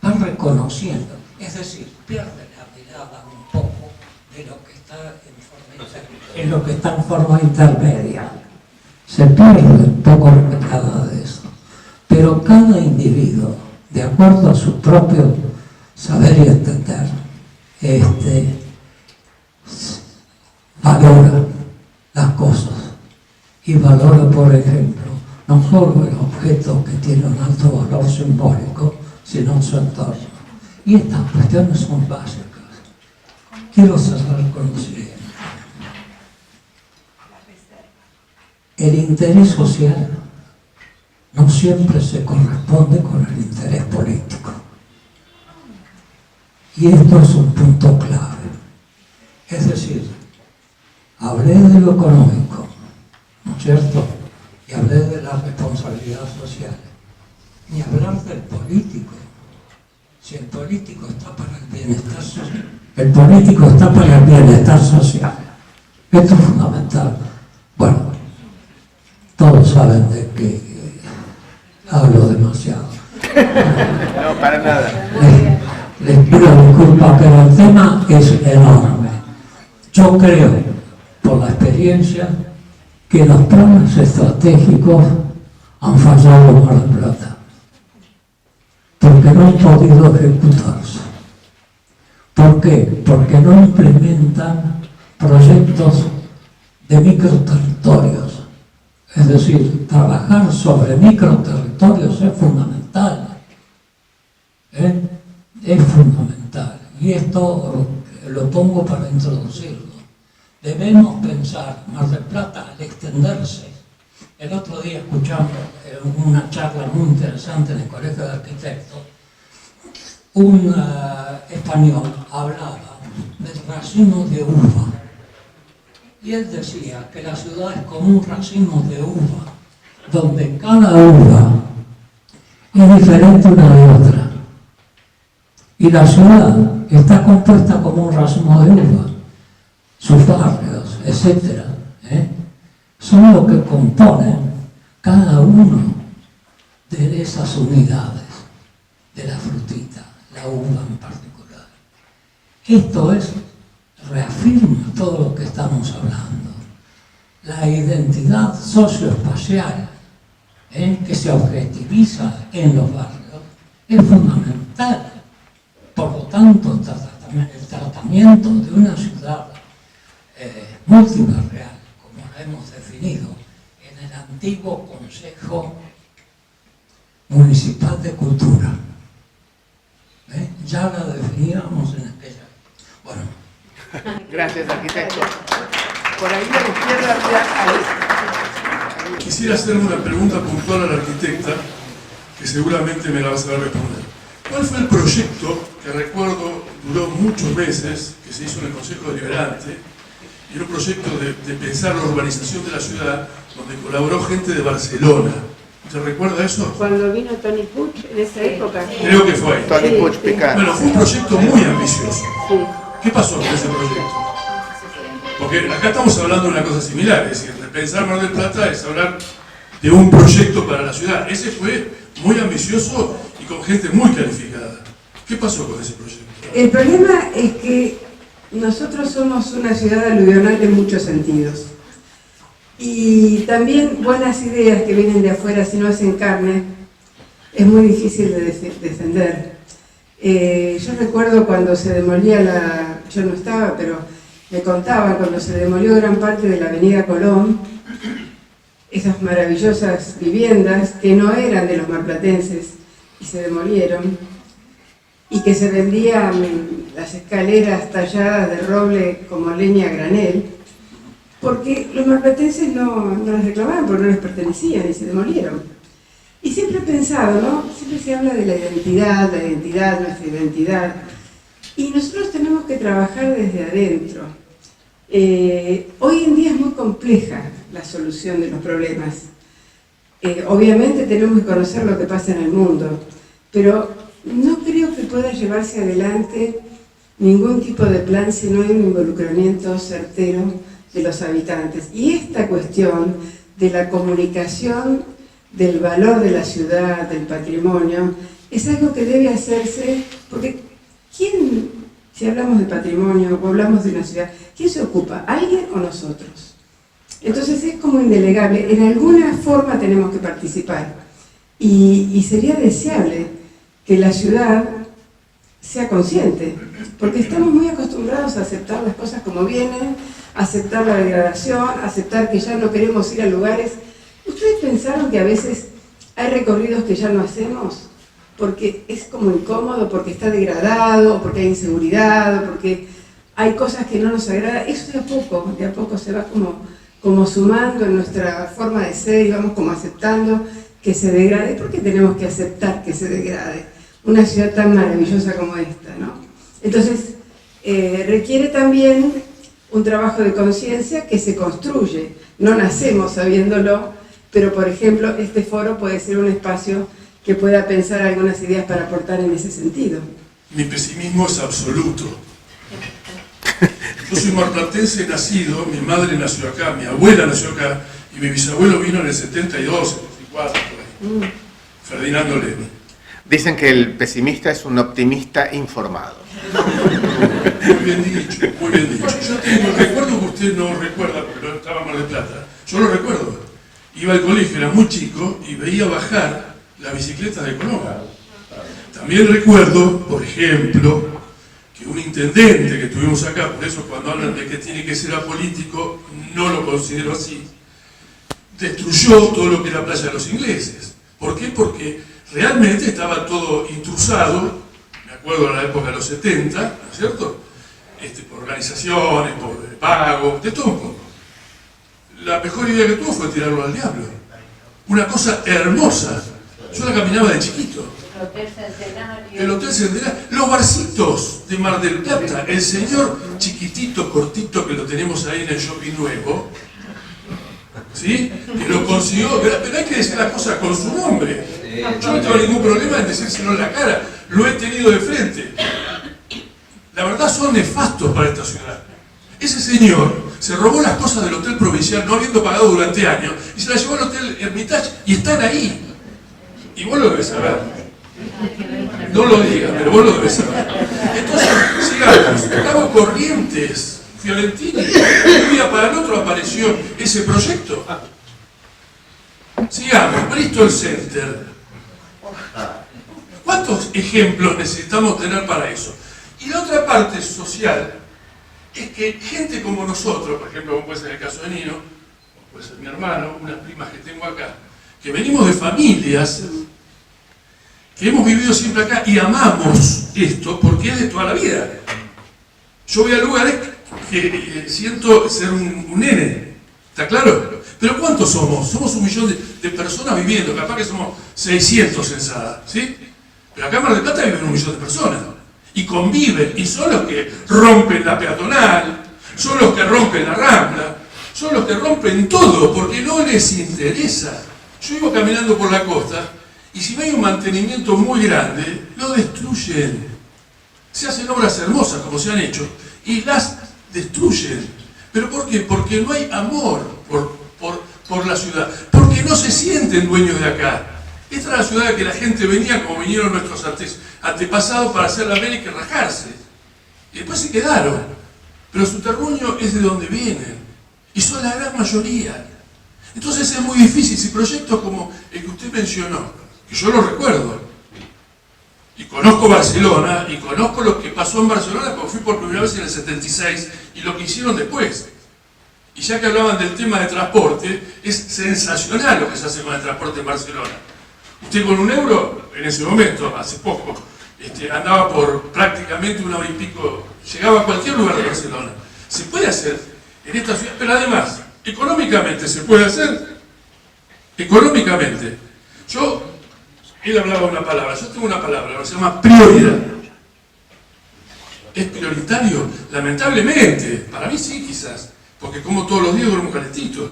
va reconociendo, es decir, pierde la mirada un poco de lo que está en forma intermedia. Se pierde un poco la mirada de eso. Pero cada individuo, de acuerdo a su propio saber y entender, y valora, por ejemplo, no solo el objeto que tiene un alto valor simbólico, sino su entorno. Y estas cuestiones son básicas. Quiero cerrar con lo siguiente. El interés social no siempre se corresponde con el interés político. Y esto es un punto clave. Es decir, hablé de lo económico, ¿no es cierto? Y hablé de la responsabilidad social. Ni hablar del político. Si el político está para el bienestar social, el político está para el bienestar social. Esto es fundamental. Bueno, todos saben de que hablo demasiado. No, para nada. Les pido disculpas, pero el tema es enorme. Yo creo, por la experiencia, que los planes estratégicos han fallado en Mar del Plata, porque no han podido ejecutarse. ¿Por qué? Porque no implementan proyectos de microterritorios. Es decir, trabajar sobre microterritorios es fundamental. Es fundamental. Y esto lo pongo para introducirlo. Debemos pensar, Mar del Plata, al extenderse. El otro día escuchamos una charla muy interesante en el Colegio de Arquitectos. Un español hablaba del racimo de uva. Y él decía que la ciudad es como un racimo de uva, donde cada uva es diferente una de otra. Y la ciudad está compuesta como un racimo de uva. Sus barrios, etc., son lo que componen cada uno de esas unidades, de la frutita, la uva en particular. Esto reafirma todo lo que estamos hablando. La identidad socioespacial que se objetiviza en los barrios es fundamental. Por lo tanto, el tratamiento de una ciudad multibarrial, como la hemos definido en el antiguo Consejo Municipal de Cultura, ya la definíamos en aquella. Bueno. Gracias, arquitecto. Por ahí a la izquierda había... Quisiera hacerle una pregunta puntual a la arquitecta, que seguramente me la va a saber responder. ¿Cuál fue el proyecto que recuerdo duró muchos meses, que se hizo en el Consejo Deliberante? Y era un proyecto de pensar la urbanización de la ciudad, donde colaboró gente de Barcelona. ¿Se recuerda eso? Cuando vino Tony Puig en esa época. Creo que fue ahí. Tony Puig Picard. Bueno, fue un proyecto muy ambicioso. Sí. ¿Qué pasó con ese proyecto? Porque acá estamos hablando de una cosa similar, es decir, repensar Mar del Plata es hablar de un proyecto para la ciudad. Ese fue muy ambicioso y con gente muy calificada. ¿Qué pasó con ese proyecto? El problema es que nosotros somos una ciudad aluvional en muchos sentidos. Y también buenas ideas que vienen de afuera, si no hacen carne, es muy difícil de defender. Yo recuerdo cuando se demolía yo no estaba, pero me contaban cuando se demolió gran parte de la avenida Colón, esas maravillosas viviendas que no eran de los marplatenses y se demolieron, y que se vendían las escaleras talladas de roble como leña a granel, porque los marplatenses no las reclamaban porque no les pertenecían y se demolieron. Y siempre he pensado, ¿no? Siempre se habla de la identidad, nuestra identidad. Y nosotros tenemos que trabajar desde adentro. Hoy en día es muy compleja la solución de los problemas. Obviamente tenemos que conocer lo que pasa en el mundo, pero no creo que pueda llevarse adelante ningún tipo de plan si no hay un involucramiento certero de los habitantes. Y esta cuestión de la comunicación del valor de la ciudad, del patrimonio, es algo que debe hacerse, porque si hablamos de patrimonio o hablamos de una ciudad, ¿quién se ocupa? ¿Alguien o nosotros? Entonces es como indelegable, en alguna forma tenemos que participar y sería deseable que la ciudad sea consciente, porque estamos muy acostumbrados a aceptar las cosas como vienen, aceptar la degradación, aceptar que ya no queremos ir a lugares. ¿Ustedes pensaron que a veces hay recorridos que ya no hacemos? Porque es como incómodo, porque está degradado, porque hay inseguridad, porque hay cosas que no nos agradan. Eso de a poco se va como sumando en nuestra forma de ser y vamos como aceptando que se degrade. ¿Por qué tenemos que aceptar que se degrade una ciudad tan maravillosa como esta, ¿no? Entonces, requiere también un trabajo de conciencia que se construye. No nacemos sabiéndolo, pero por ejemplo, este foro puede ser un espacio que pueda pensar algunas ideas para aportar en ese sentido. Mi pesimismo es absoluto. Yo soy marplatense nacido, mi madre nació acá, mi abuela nació acá, y mi bisabuelo vino en el 72, 74, por ahí. Ferdinando Lemi. Dicen que el pesimista es un optimista informado. Muy bien dicho, muy bien dicho. Yo tengo, recuerdo que usted no recuerda, porque no estaba en Mar del Plata, yo lo recuerdo. Iba al colegio, era muy chico, y veía bajar la bicicleta de Colón. También recuerdo, por ejemplo, que un intendente que tuvimos acá, por eso cuando hablan de que tiene que ser apolítico, no lo considero así, destruyó todo lo que era Playa de los Ingleses. ¿Por qué? Porque realmente estaba todo intrusado, me acuerdo de la época de los 70, ¿no es cierto? Por organizaciones, por pago, de todo un poco. La mejor idea que tuvo fue tirarlo al diablo. Una cosa hermosa. Yo la caminaba de chiquito. El Hotel Centenario. Los barcitos de Mar del Plata. El señor chiquitito, cortito, que lo tenemos ahí en el shopping nuevo, ¿sí? Que lo consiguió. Pero hay que decir las cosas con su nombre. Yo no tengo ningún problema en decírselo en la cara. Lo he tenido de frente. La verdad son nefastos para esta ciudad. Ese señor se robó las cosas del Hotel Provincial no habiendo pagado durante años y se las llevó al Hotel Hermitage y están ahí. Y vos lo debes saber. No lo digas, pero vos lo debes saber. Entonces, sigamos. Cabo Corrientes, Fiorentini, de un día para el otro apareció ese proyecto. Sigamos, Bristol Center. ¿Cuántos ejemplos necesitamos tener para eso? Y la otra parte social es que gente como nosotros, por ejemplo, como puede ser el caso de Nino, o puede ser mi hermano, unas primas que tengo acá, que venimos de familias que hemos vivido siempre acá y amamos esto porque es de toda la vida. Yo voy a lugares que siento ser un nene, ¿está claro? Pero ¿cuántos somos? Somos 1 millón de personas viviendo, capaz que somos 600 en Sada, ¿sí? Pero acá en Mar del Plata viven 1 millón de personas. Y conviven, y son los que rompen la peatonal, son los que rompen la Rambla, son los que rompen todo, porque no les interesa. Yo iba caminando por la costa, y si no hay un mantenimiento muy grande, lo destruyen. Se hacen obras hermosas, como se han hecho, y las destruyen. ¿Pero por qué? Porque no hay amor por la ciudad, porque no se sienten dueños de acá. Esta era la ciudad que la gente venía como vinieron nuestros antepasados para hacer la América y rajarse. Y después se quedaron. Pero su terruño es de donde vienen. Y son la gran mayoría. Entonces es muy difícil. Si proyectos como el que usted mencionó, que yo lo recuerdo, y conozco Barcelona, y conozco lo que pasó en Barcelona, porque fui por primera vez en el 76, y lo que hicieron después. Y ya que hablaban del tema de transporte, es sensacional lo que se hace con el transporte en Barcelona. Usted con €1, en ese momento, hace poco, andaba por prácticamente 1 hora y pico, llegaba a cualquier lugar de Barcelona. Se puede hacer en esta ciudad, pero además, económicamente se puede hacer. Económicamente. Él hablaba una palabra, yo tengo una palabra, que se llama prioridad. ¿Es prioritario? Lamentablemente, para mí sí quizás, porque como todos los días duermo calentito.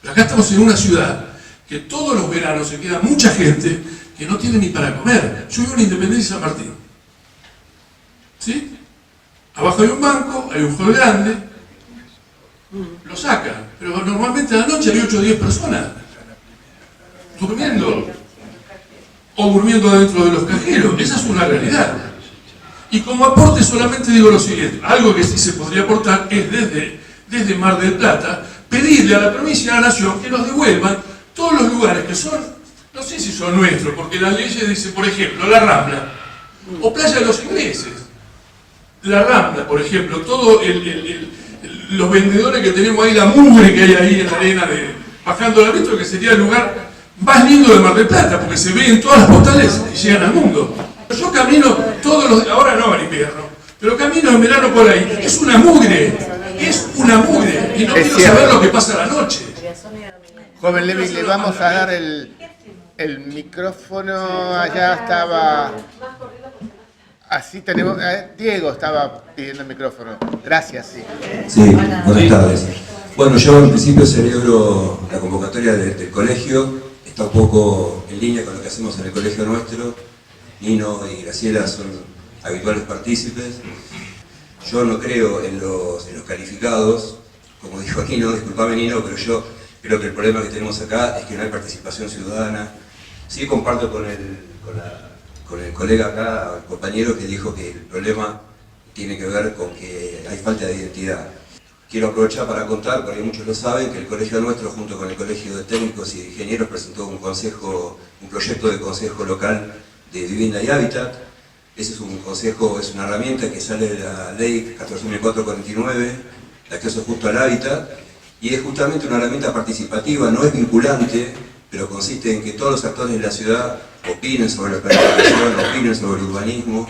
Pero acá estamos en una ciudad que todos los veranos se queda mucha gente que no tiene ni para comer. Yo vivo en Independencia San Martín. ¿Sí? Abajo hay un banco, hay un hall grande, lo sacan, pero normalmente a la noche hay 8 o 10 personas durmiendo o durmiendo dentro de los cajeros. Esa es una realidad. Y como aporte solamente digo lo siguiente, algo que sí se podría aportar es desde Mar del Plata pedirle a la provincia y a la nación que nos devuelvan todos los lugares que son, no sé si son nuestros, porque las leyes dicen, por ejemplo, la Rambla o Playa de los Ingleses. la Rambla, por ejemplo, todo los vendedores que tenemos ahí, la mugre que hay ahí en la arena, bajando la metro, que sería el lugar más lindo de Mar del Plata, porque se ve en todas las postales y llegan al mundo. Yo camino todos los, ahora no en invierno, pero camino en verano por ahí, es una mugre, y no quiero saber lo que pasa a la noche. Joven Levi, le vamos a dar el micrófono, allá estaba... Así tenemos... Diego estaba pidiendo el micrófono. Gracias, sí. Sí, buenas tardes. Bueno, yo en principio celebro la convocatoria del colegio, está un poco en línea con lo que hacemos en el colegio nuestro. Nino y Graciela son habituales partícipes. Yo no creo en los calificados, como dijo Nino, disculpame Nino, pero yo creo que el problema que tenemos acá es que no hay participación ciudadana. Sí comparto con el colega acá, el compañero, que dijo que el problema tiene que ver con que hay falta de identidad. Quiero aprovechar para contar, porque muchos lo saben, que el colegio nuestro, junto con el Colegio de Técnicos y de Ingenieros, presentó un proyecto de consejo local de vivienda y hábitat. Ese es un consejo, es una herramienta que sale de la ley 14.449, de acceso justo al hábitat, y es justamente una herramienta participativa, no es vinculante, pero consiste en que todos los actores de la ciudad opinen sobre la planificación, opinen sobre el urbanismo.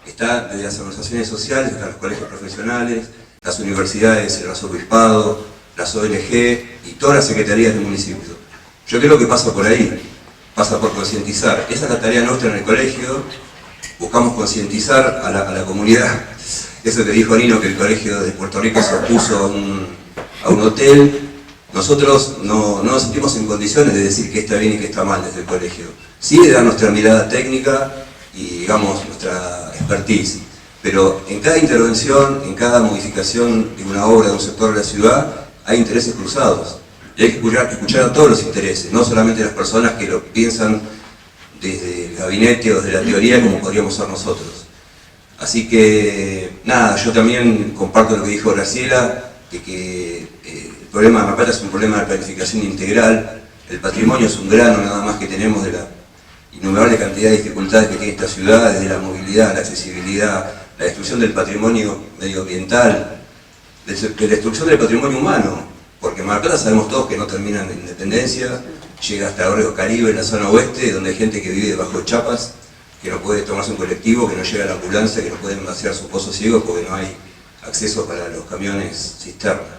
Está desde las organizaciones sociales hasta los colegios profesionales, las universidades, el arzobispado, las ONG y todas las secretarías del municipio. Yo creo que pasa por ahí, pasa por concientizar. Esa es la tarea nuestra en el colegio, buscamos concientizar a la comunidad. Eso que dijo Nino, que el colegio de Puerto Rico se opuso a un hotel. Nosotros no nos sentimos en condiciones de decir qué está bien y qué está mal desde el colegio. Sí de dar nuestra mirada técnica y, digamos, nuestra expertise. Pero en cada intervención, en cada modificación de una obra, de un sector de la ciudad, hay intereses cruzados. Y hay que escuchar a todos los intereses, no solamente las personas que lo piensan desde el gabinete o desde la teoría como podríamos ser nosotros. Así que, nada, yo también comparto lo que dijo Graciela, de que el problema de Mar del Plata es un problema de planificación integral. El patrimonio es un grano nada más que tenemos de la innumerable cantidad de dificultades que tiene esta ciudad, desde la movilidad, la accesibilidad, la destrucción del patrimonio medioambiental, de la destrucción del patrimonio humano, porque Mar del Plata sabemos todos que no termina en Independencia, llega hasta el barrio Caribe, en la zona oeste, donde hay gente que vive debajo de chapas, que no puede tomarse un colectivo, que no llega a la ambulancia, que no pueden vaciar sus pozos ciegos porque no hay acceso para los camiones cisterna.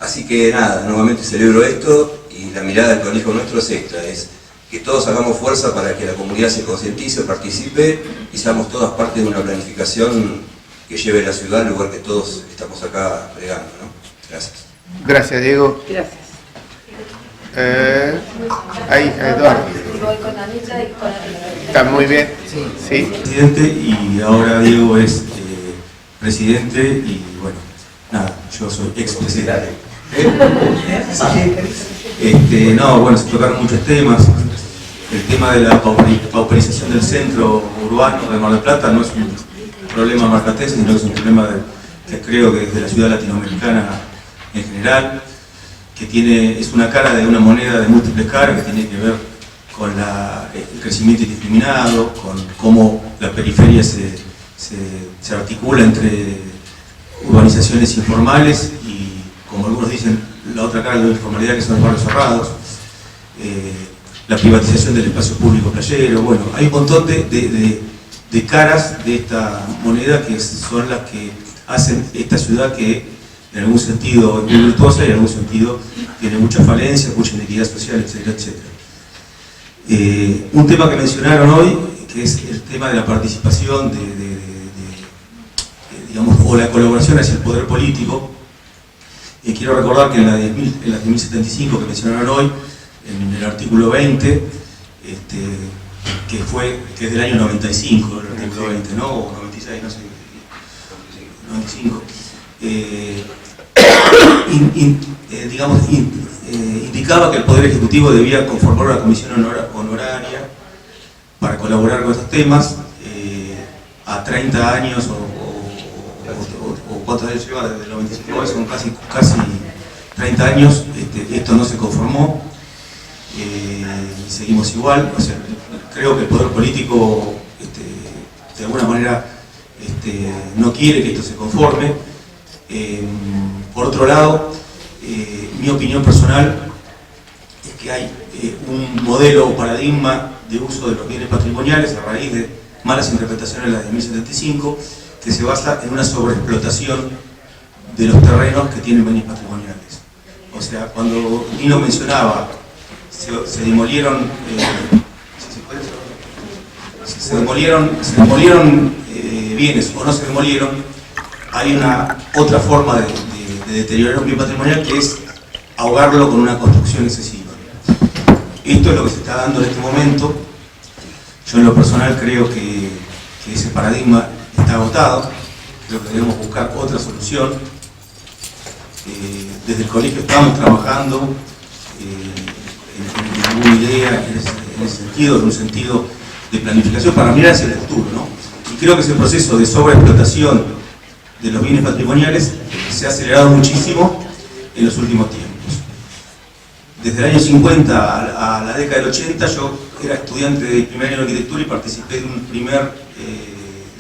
Así que nada, nuevamente celebro esto y la mirada del colegio nuestro es esta, es que todos hagamos fuerza para que la comunidad se concientice, participe y seamos todas parte de una planificación que lleve la ciudad al lugar que todos estamos acá bregando, ¿no? Gracias. Gracias, Diego. Gracias. Ahí, Eduardo. Está muy bien. Sí. Presidente, y ahora Diego es presidente y bueno, nada, yo soy expresidente. No, bueno, se tocaron muchos temas. El tema de la pauperización del centro urbano de Mar del Plata no es un problema marplatense, sino que es un problema que creo que desde la ciudad latinoamericana en general, que es una cara de una moneda de múltiples caras que tiene que ver con el crecimiento indiscriminado, con cómo la periferia se articula entre urbanizaciones informales y, como algunos dicen, la otra cara de la informalidad, que son los barrios cerrados, la privatización del espacio público playero. Bueno, hay un montón de caras de esta moneda que son las que hacen esta ciudad que en algún sentido es muy virtuosa y en algún sentido tiene mucha falencia, mucha inequidad social, etcétera, etcétera. Un tema que mencionaron hoy, que es el tema de la participación digamos, o la colaboración hacia el poder político. Quiero recordar que en la 1075 que mencionaron hoy, en el artículo 20, que es del año 95, el artículo 20, ¿no? O 96, no sé, 95. Indicaba que el Poder Ejecutivo debía conformar una comisión honoraria para colaborar con estos temas a 30 años o cuántos años lleva desde el 95, son casi 30 años. Esto no se conformó y seguimos igual. O sea, creo que el poder político de alguna manera no quiere que esto se conforme. Por otro lado, mi opinión personal es que hay un modelo o paradigma de uso de los bienes patrimoniales a raíz de malas interpretaciones de la de 1075, que se basa en una sobreexplotación de los terrenos que tienen bienes patrimoniales. O sea, cuando Nino mencionaba, se demolieron, bienes o no se demolieron, hay una otra forma de deteriorar un bien patrimonial, que es ahogarlo con una construcción excesiva. Esto es lo que se está dando en este momento. Yo en lo personal creo que ese paradigma está agotado. Creo que debemos buscar otra solución. Desde el colegio estamos trabajando en una idea en ese sentido, en un sentido de planificación para mirar hacia el futuro, ¿no? Y creo que ese proceso de sobreexplotación de los bienes patrimoniales se ha acelerado muchísimo en los últimos tiempos. Desde el año 50 a la década del 80 yo era estudiante de primer año de arquitectura y participé de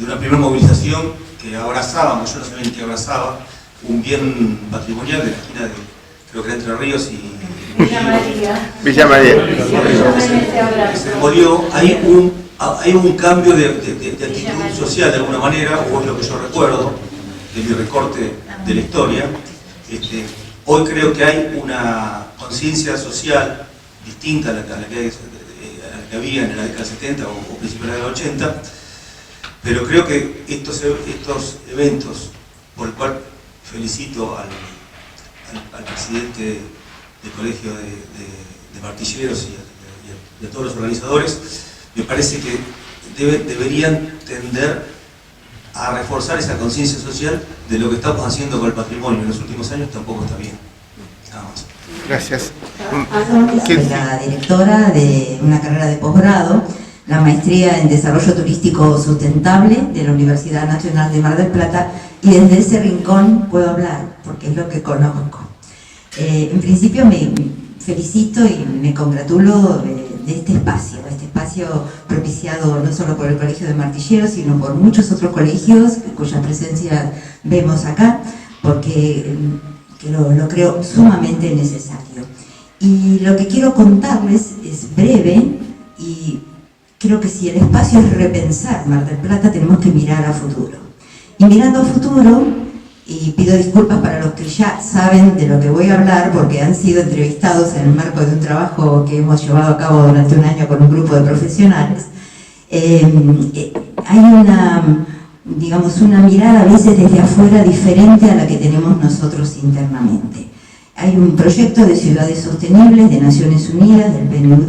una primera movilización que abrazábamos, yo no sabía ni qué abrazaba, un bien patrimonial de la esquina de, creo que era Entre Ríos y Villa María. Se demolió. Hay un cambio de actitud social de alguna manera, o es lo que yo recuerdo de mi recorte de la historia. Hoy creo que hay una conciencia social distinta a la que había en la década del 70 o principios de la década del 80, pero creo que estos eventos, por el cual felicito al presidente del Colegio de Martilleros y a todos los organizadores, me parece que deberían tender a reforzar esa conciencia social de lo que estamos haciendo con el patrimonio. En los últimos años tampoco está bien. Nada más. Gracias. Soy la directora de una carrera de posgrado, la maestría en Desarrollo Turístico Sustentable de la Universidad Nacional de Mar del Plata, y desde ese rincón puedo hablar, porque es lo que conozco. En principio me felicito y me congratulo de este espacio propiciado no solo por el Colegio de Martilleros, sino por muchos otros colegios cuya presencia vemos acá, porque lo creo sumamente necesario. Y lo que quiero contarles es breve, y creo que si el espacio es repensar Mar del Plata, tenemos que mirar a futuro. Y mirando a futuro, y pido disculpas para los que ya saben de lo que voy a hablar, porque han sido entrevistados en el marco de un trabajo que hemos llevado a cabo durante un año con un grupo de profesionales, hay una mirada a veces desde afuera diferente a la que tenemos nosotros internamente. Hay un proyecto de ciudades sostenibles de Naciones Unidas, del PNUD,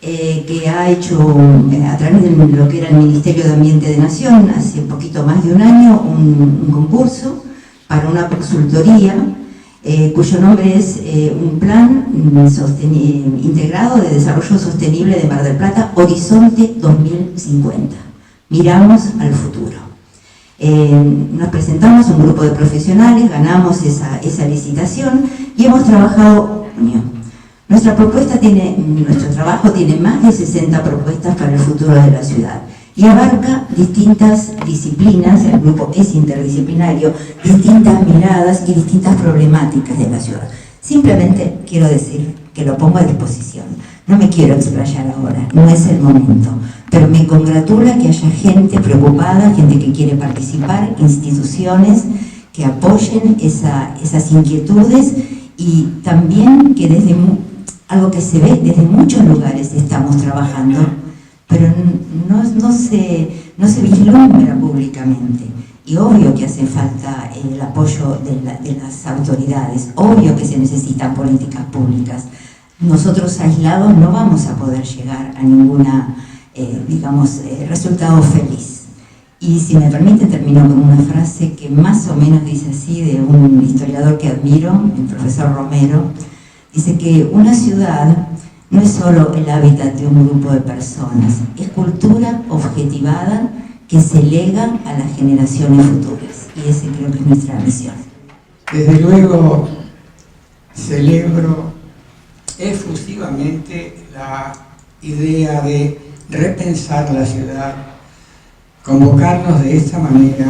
que ha hecho a través de lo que era el Ministerio de Ambiente de Nación, hace un poquito más de un año, un concurso para una consultoría cuyo nombre es un plan integrado de desarrollo sostenible de Mar del Plata, Horizonte 2050. Miramos al futuro. Nos presentamos un grupo de profesionales, ganamos esa licitación y hemos trabajado un año. Nuestro trabajo tiene más de 60 propuestas para el futuro de la ciudad y abarca distintas disciplinas, el grupo es interdisciplinario, distintas miradas y distintas problemáticas de la ciudad. Simplemente quiero decir que lo pongo a disposición. No me quiero explayar ahora, no es el momento, pero me congratula que haya gente preocupada, gente que quiere participar, instituciones que apoyen esas inquietudes, y también que desde algo que se ve desde muchos lugares estamos trabajando, pero no se vislumbra públicamente. Y obvio que hace falta el apoyo de las autoridades, obvio que se necesitan políticas públicas. Nosotros aislados no vamos a poder llegar a ninguna, resultado feliz. Y si me permiten, termino con una frase que más o menos dice así, de un historiador que admiro, el profesor Romero. Dice que una ciudad no es solo el hábitat de un grupo de personas, es cultura objetivada que se lega a las generaciones futuras. Y esa creo que es nuestra misión. Desde luego celebro efusivamente la idea de repensar la ciudad convocarnos de esta manera.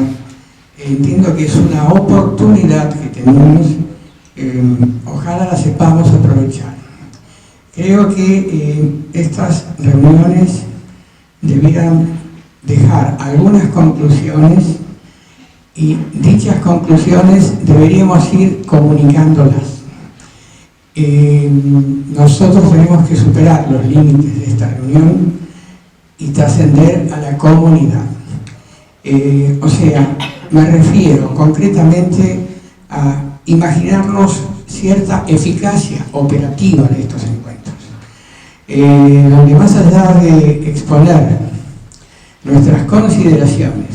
Entiendo que es una oportunidad que tenemos, ojalá la sepamos aprovechar. Creo que estas reuniones debieran dejar algunas conclusiones y dichas conclusiones deberíamos ir comunicándolas. Nosotros tenemos que superar los límites de esta reunión y trascender a la comunidad. O sea, me refiero concretamente a imaginarnos cierta eficacia operativa de estos encuentros, donde más allá de exponer nuestras consideraciones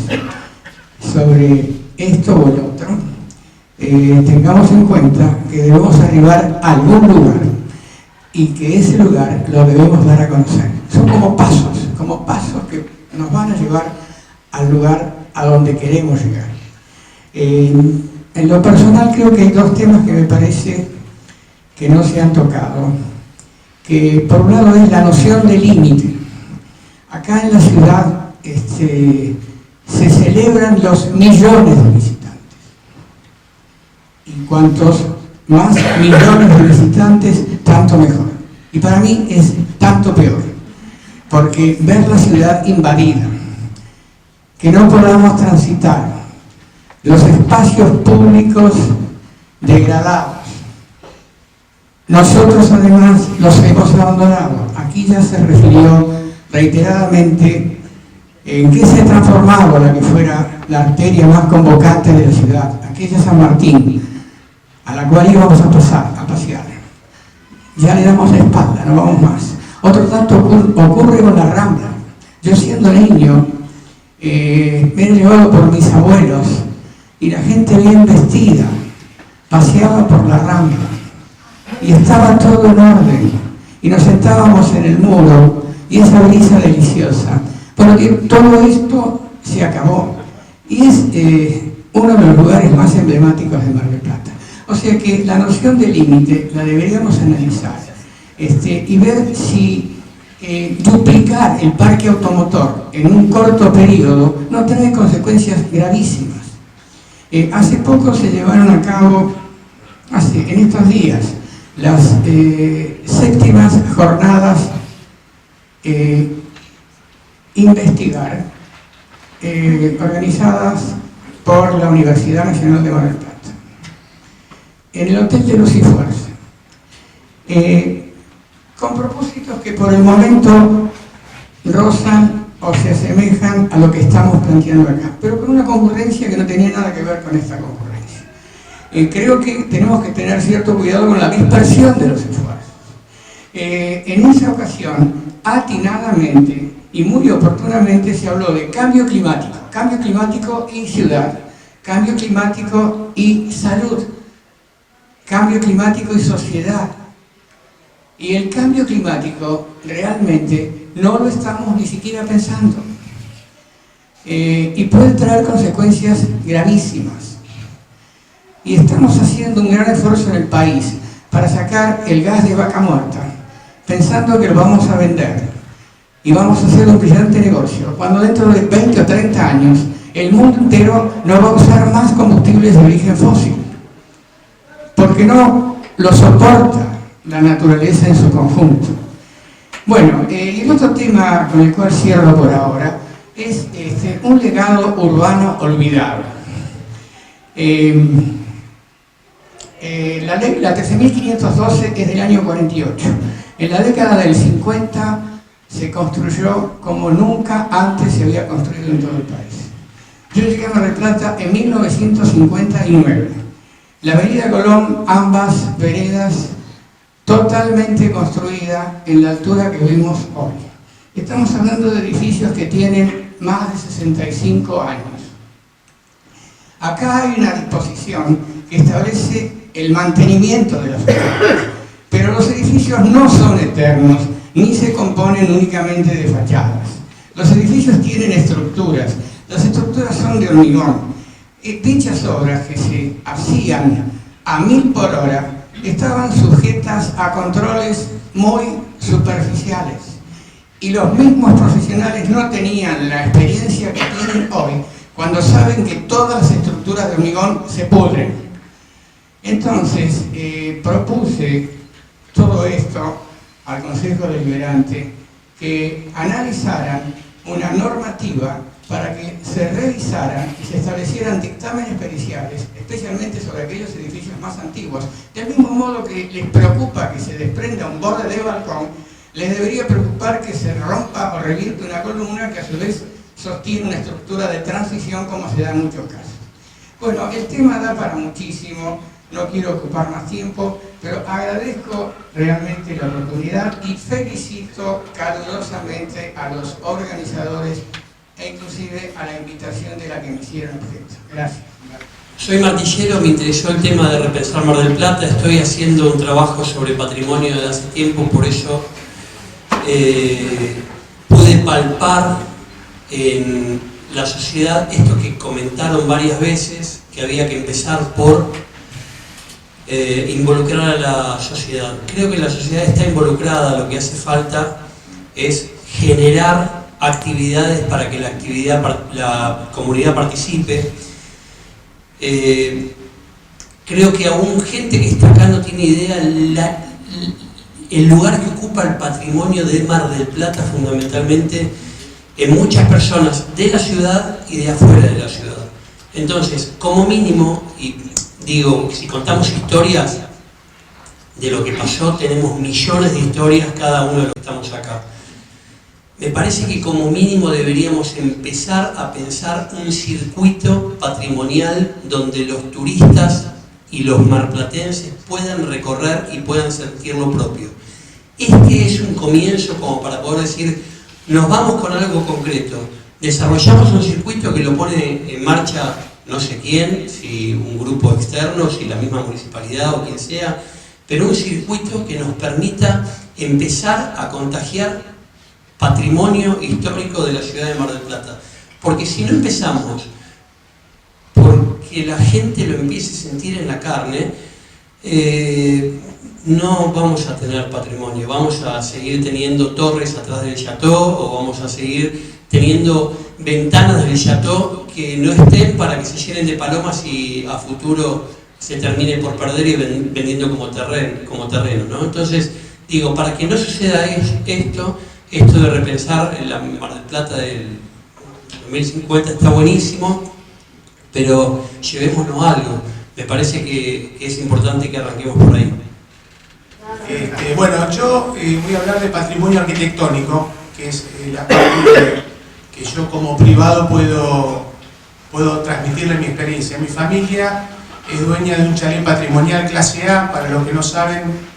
sobre esto o el otro, tengamos en cuenta que debemos arribar a algún lugar y que ese lugar lo debemos dar a conocer. Son como pasos que nos van a llevar al lugar a donde queremos llegar. En lo personal creo que hay dos temas que me parece que no se han tocado, que por un lado es la noción de límite. Acá en la ciudad se celebran los millones de visitantes, y cuantos más millones de visitantes, tanto mejor. Y para mí es tanto peor, porque ver la ciudad invadida, que no podamos transitar, los espacios públicos degradados, nosotros además los hemos abandonado. Aquí ya se refirió reiteradamente en qué se ha transformado la que fuera la arteria más convocante de la ciudad, aquella San Martín, a la cual íbamos a pasear. Ya le damos la espalda, no vamos más. Otro tanto ocurre con la Rambla. Yo siendo niño, me he llevado por mis abuelos y la gente bien vestida paseaba por la Rambla y estaba todo en orden y nos sentábamos en el muro y esa brisa deliciosa. Bueno, todo esto se acabó y es uno de los lugares más emblemáticos de Mar del Plata. O sea que la noción de límite la deberíamos analizar y ver si duplicar el parque automotor en un corto periodo no trae consecuencias gravísimas. Hace poco se llevaron a cabo, en estos días, las séptimas jornadas investigar organizadas por la Universidad Nacional de Mar del Plata en el Hotel de Luz y Fuerza, con propósitos que por el momento rozan o se asemejan a lo que estamos planteando acá, pero con una concurrencia que no tenía nada que ver con esta concurrencia. Creo que tenemos que tener cierto cuidado con la dispersión de los esfuerzos. En esa ocasión, atinadamente y muy oportunamente se habló de cambio climático y ciudad, cambio climático y salud, cambio climático y sociedad. Y el cambio climático realmente no lo estamos ni siquiera pensando. Y puede traer consecuencias gravísimas. Y estamos haciendo un gran esfuerzo en el país para sacar el gas de vaca muerta, pensando que lo vamos a vender y vamos a hacer un brillante negocio, cuando dentro de 20 o 30 años el mundo entero no va a usar más combustibles de origen fósil, porque no lo soporta la naturaleza en su conjunto. Bueno, el otro tema con el cual cierro por ahora es un legado urbano olvidado. La ley, la 13.512, es del año 48. En la década del 50 se construyó como nunca antes se había construido en todo el país. Yo llegué a Mar del Plata en 1959. La avenida Colón, ambas veredas, totalmente construida en la altura que vimos hoy. Estamos hablando de edificios que tienen más de 65 años. Acá hay una disposición que establece el mantenimiento de las fachadas, pero los edificios no son eternos, ni se componen únicamente de fachadas. Los edificios tienen estructuras, las estructuras son de hormigón. Dichas obras que se hacían a 1000 por hora estaban sujetas a controles muy superficiales y los mismos profesionales no tenían la experiencia que tienen hoy cuando saben que todas las estructuras de hormigón se pudren. Entonces, propuse todo esto al Consejo Deliberante, que analizaran una normativa para que se revisaran y se establecieran dictámenes periciales, especialmente sobre aquellos edificios más antiguos. Del mismo modo que les preocupa que se desprenda un borde de balcón, les debería preocupar que se rompa o reviente una columna que a su vez sostiene una estructura de transición, como se da en muchos casos. Bueno, el tema da para muchísimo, no quiero ocupar más tiempo, pero agradezco realmente la oportunidad y felicito calurosamente a los organizadores e inclusive a la invitación de la que me hicieron objeto. Gracias. Soy martillero, me interesó el tema de repensar Mar del Plata, estoy haciendo un trabajo sobre patrimonio desde hace tiempo, por eso pude palpar en la sociedad esto que comentaron varias veces, que había que empezar por involucrar a la sociedad. Creo que la sociedad está involucrada, lo que hace falta es generar actividades para que la comunidad participe. Creo que aún gente que está acá no tiene idea el lugar que ocupa el patrimonio de Mar del Plata fundamentalmente en muchas personas de la ciudad y de afuera de la ciudad. Entonces, como mínimo, y digo, si contamos historias de lo que pasó, tenemos millones de historias cada uno de los que estamos acá. Me parece que como mínimo deberíamos empezar a pensar un circuito patrimonial donde los turistas y los marplatenses puedan recorrer y puedan sentir lo propio. Este es un comienzo como para poder decir, nos vamos con algo concreto, desarrollamos un circuito que lo pone en marcha no sé quién, si un grupo externo, si la misma municipalidad o quien sea, pero un circuito que nos permita empezar a contagiar patrimonio histórico de la ciudad de Mar del Plata. Porque si no empezamos porque la gente lo empiece a sentir en la carne, no vamos a tener patrimonio, vamos a seguir teniendo torres atrás del chateau o vamos a seguir teniendo ventanas del chateau que no estén para que se llenen de palomas y a futuro se termine por perder y vendiendo como terreno, ¿no? Entonces, digo, para que no suceda esto de repensar en la Mar del Plata del 2050 está buenísimo, pero llevémonos algo. Me parece que es importante que arranquemos por ahí. Bueno, yo voy a hablar de patrimonio arquitectónico, que es la parte que yo como privado puedo transmitirle mi experiencia. Mi familia es dueña de un chalet patrimonial clase A, para los que no saben,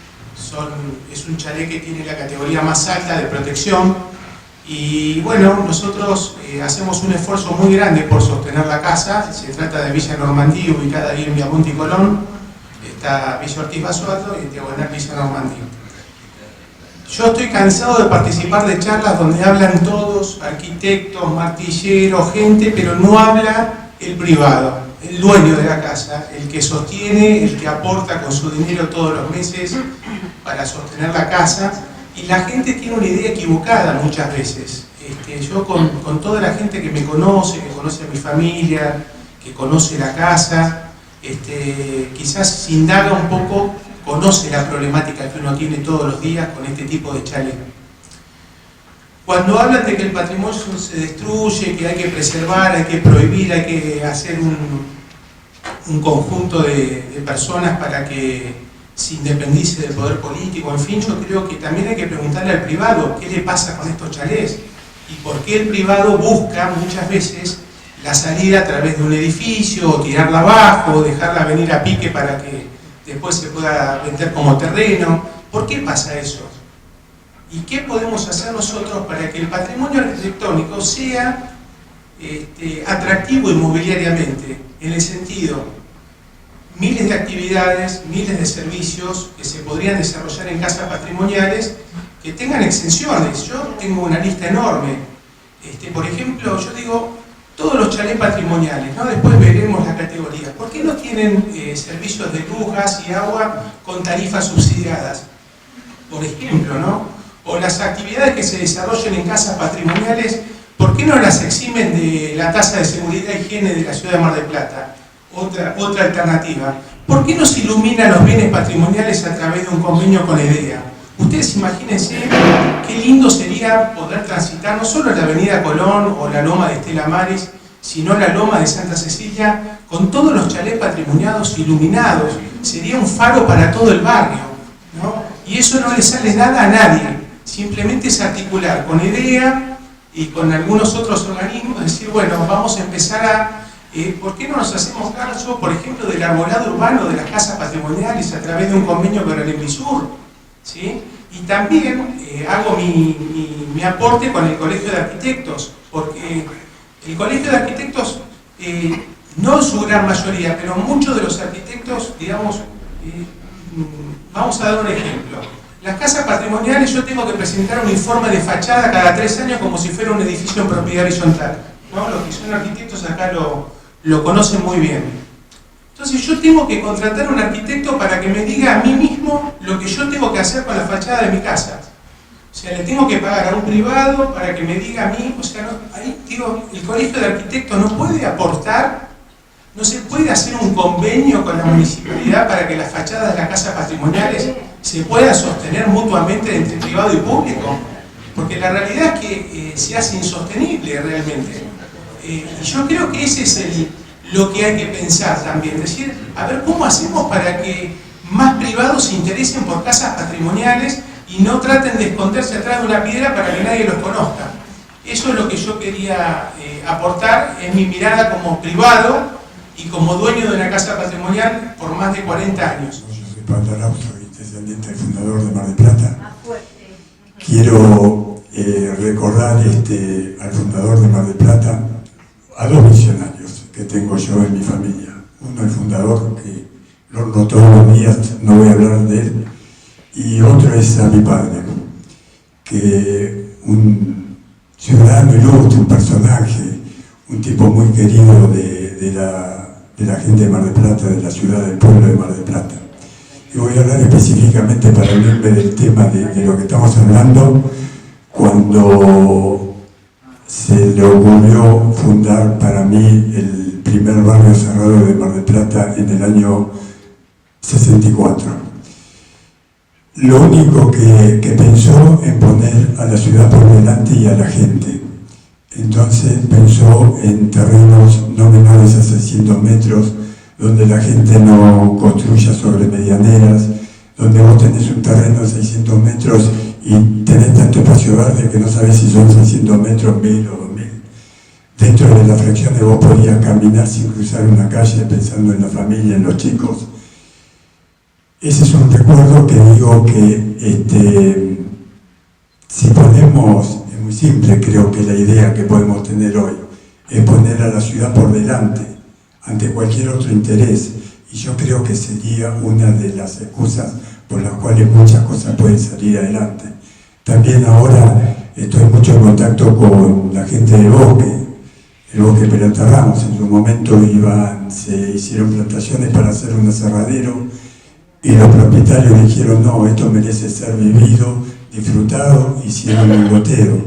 es un chalet que tiene la categoría más alta de protección y bueno, nosotros hacemos un esfuerzo muy grande por sostener la casa. Se trata de Villa Normandía, ubicada ahí en Viamonte y Colón, está Villa Ortiz Basualdo y en diagonal Villa Normandía. Yo estoy cansado de participar de charlas donde hablan todos, arquitectos, martilleros, gente, pero no habla el privado, el dueño de la casa, el que sostiene, el que aporta con su dinero todos los meses para sostener la casa, y la gente tiene una idea equivocada muchas veces. Yo con toda la gente que me conoce, que conoce a mi familia, que conoce la casa, quizás se indaga un poco, conoce la problemática que uno tiene todos los días con este tipo de chalet. Cuando hablan de que el patrimonio se destruye, que hay que preservar, hay que prohibir, hay que hacer un conjunto de personas para que se independice del poder político, en fin, yo creo que también hay que preguntarle al privado qué le pasa con estos chalés y por qué el privado busca muchas veces la salida a través de un edificio, o tirarla abajo, o dejarla venir a pique para que después se pueda vender como terreno. ¿Por qué pasa eso? ¿Y qué podemos hacer nosotros para que el patrimonio arquitectónico sea atractivo inmobiliariamente? En el sentido, miles de actividades, miles de servicios que se podrían desarrollar en casas patrimoniales que tengan exenciones. Yo tengo una lista enorme. Por ejemplo, yo digo, todos los chalés patrimoniales, ¿no? Después veremos las categorías. ¿Por qué no tienen servicios de luz, gas y agua con tarifas subsidiadas? Por ejemplo, ¿no? o las actividades que se desarrollen en casas patrimoniales, ¿por qué no las eximen de la tasa de seguridad e higiene de la ciudad de Mar del Plata? Otra alternativa. ¿Por qué no se iluminan los bienes patrimoniales a través de un convenio con EDEA? Ustedes imagínense qué lindo sería poder transitar no solo la avenida Colón o la loma de Estela Maris, sino la loma de Santa Cecilia, con todos los chalés patrimoniados iluminados. Sería un faro para todo el barrio, ¿no? Y eso no le sale nada a nadie. Simplemente es articular con EDEA y con algunos otros organismos, decir, bueno, vamos a empezar a... ¿por qué no nos hacemos cargo, por ejemplo, del arbolado urbano de las casas patrimoniales a través de un convenio con el ENVISUR? ¿Sí? Y también hago mi aporte con el Colegio de Arquitectos, porque el Colegio de Arquitectos, no en su gran mayoría, pero muchos de los arquitectos, digamos, vamos a dar un ejemplo. Las casas patrimoniales, yo tengo que presentar un informe de fachada cada 3 años como si fuera un edificio en propiedad horizontal, ¿no? Los que son arquitectos acá lo conocen muy bien. Entonces yo tengo que contratar a un arquitecto para que me diga a mí mismo lo que yo tengo que hacer con la fachada de mi casa. O sea, le tengo que pagar a un privado para que me diga a mí, o sea, no, ahí digo, el Colegio de Arquitectos no puede aportar, no se puede hacer un convenio con la municipalidad para que las fachadas de las casas patrimoniales se puedan sostener mutuamente entre privado y público, porque la realidad es que se hace insostenible realmente. Y yo creo que ese es lo que hay que pensar también, decir, a ver cómo hacemos para que más privados se interesen por casas patrimoniales y no traten de esconderse atrás de una piedra para que nadie los conozca. Eso es lo que yo quería aportar en mi mirada como privado y como dueño de una casa patrimonial por más de 40 años. Yo soy Pablo Arau, soy descendiente del fundador de Mar del Plata. Quiero recordar al fundador de Mar del Plata, a 2 visionarios que tengo yo en mi familia. Uno, el fundador, que lo noto todos los días, no voy a hablar de él, y otro es a mi padre, que un ciudadano ilustre, un personaje, un tipo muy querido de la gente de Mar del Plata, de la ciudad, del pueblo de Mar del Plata. Y voy a hablar específicamente para unirme del tema de lo que estamos hablando, cuando se le ocurrió fundar para mí el primer barrio cerrado de Mar del Plata en el año 64. Lo único que pensó en poner a la ciudad por delante y a la gente. Entonces pensó en terrenos no menores a 600 metros, donde la gente no construya sobre medianeras, donde vos tenés un terreno de 600 metros y tenés tanto espacio verde que no sabés si son 600 metros, 1000 o 2000. Dentro de la fracción de vos podías caminar sin cruzar una calle pensando en la familia, en los chicos. Ese es un recuerdo que digo que si podemos, es muy simple, creo que la idea que podemos tener hoy es poner a la ciudad por delante, ante cualquier otro interés, y yo creo que sería una de las excusas por las cuales muchas cosas pueden salir adelante. También ahora estoy mucho en contacto con la gente del bosque, el bosque Peralta Ramos. En su momento se hicieron plantaciones para hacer un aserradero y los propietarios dijeron, no, esto merece ser vivido, disfrutado, hicieron un loteo.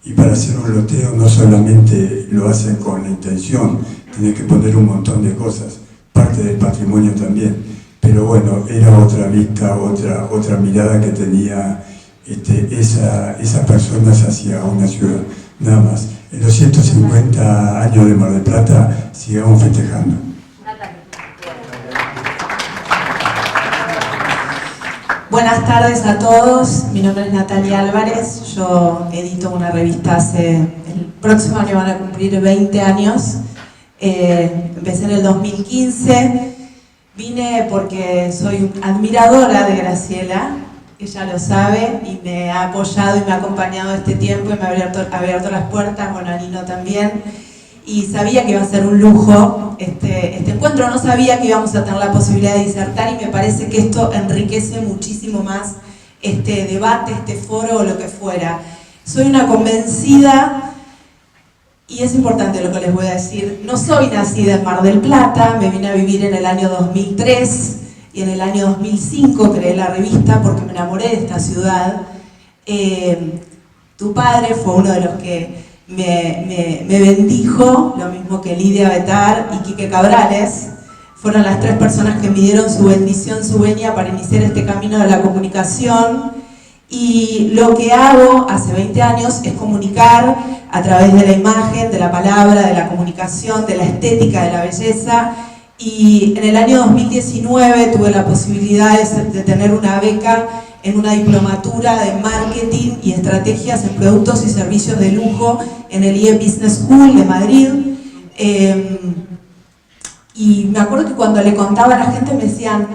Y para hacer un loteo no solamente lo hacen con la intención, tienen que poner un montón de cosas, parte del patrimonio también. Pero bueno, era otra vista, otra mirada que tenía esas personas hacia una ciudad, nada más. En los 150 años de Mar del Plata sigamos festejando. Buenas tardes a todos, mi nombre es Natalia Álvarez, yo edito una revista el próximo año van a cumplir 20 años, empecé en el 2015, vine porque soy admiradora de Graciela, ella lo sabe y me ha apoyado y me ha acompañado este tiempo y me ha abierto las puertas, bueno, a Nino también, y sabía que iba a ser un lujo este encuentro, no sabía que íbamos a tener la posibilidad de disertar y me parece que esto enriquece muchísimo más este debate, este foro o lo que fuera. Soy una convencida, y es importante lo que les voy a decir, no soy nacida en Mar del Plata, me vine a vivir en el año 2003 y en el año 2005 creé la revista porque me enamoré de esta ciudad. Tu padre fue uno de los que me bendijo, lo mismo que Lidia Betar y Quique Cabrales. Fueron las 3 personas que me dieron su bendición, su venia para iniciar este camino de la comunicación. Y lo que hago hace 20 años es comunicar a través de la imagen, de la palabra, de la comunicación, de la estética, de la belleza. Y en el año 2019 tuve la posibilidad de tener una beca en una diplomatura de marketing y estrategias en productos y servicios de lujo en el IE Business School de Madrid. Y me acuerdo que cuando le contaba a la gente me decían,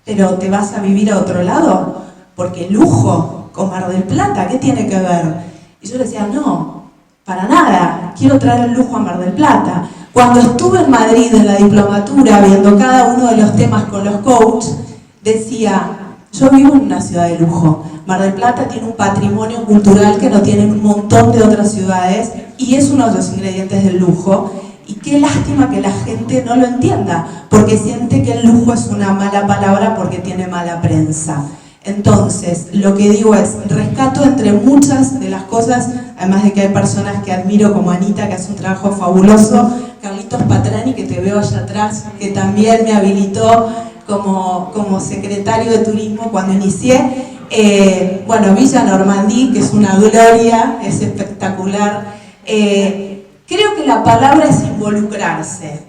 ¿pero te vas a vivir a otro lado? Porque lujo con Mar del Plata, ¿qué tiene que ver? Y yo le decía, no, para nada, quiero traer el lujo a Mar del Plata. Cuando estuve en Madrid en la diplomatura, viendo cada uno de los temas con los coaches, decía, yo vivo en una ciudad de lujo. Mar del Plata tiene un patrimonio cultural que no tienen un montón de otras ciudades y es uno de los ingredientes del lujo. Y qué lástima que la gente no lo entienda, porque siente que el lujo es una mala palabra porque tiene mala prensa. Entonces, lo que digo es, rescato entre muchas de las cosas, además de que hay personas que admiro como Anita, que hace un trabajo fabuloso, Carlitos Patrani, que te veo allá atrás, que también me habilitó como secretario de turismo cuando inicié. Bueno, Villa Normandí, que es una gloria, es espectacular. Creo que la palabra es involucrarse.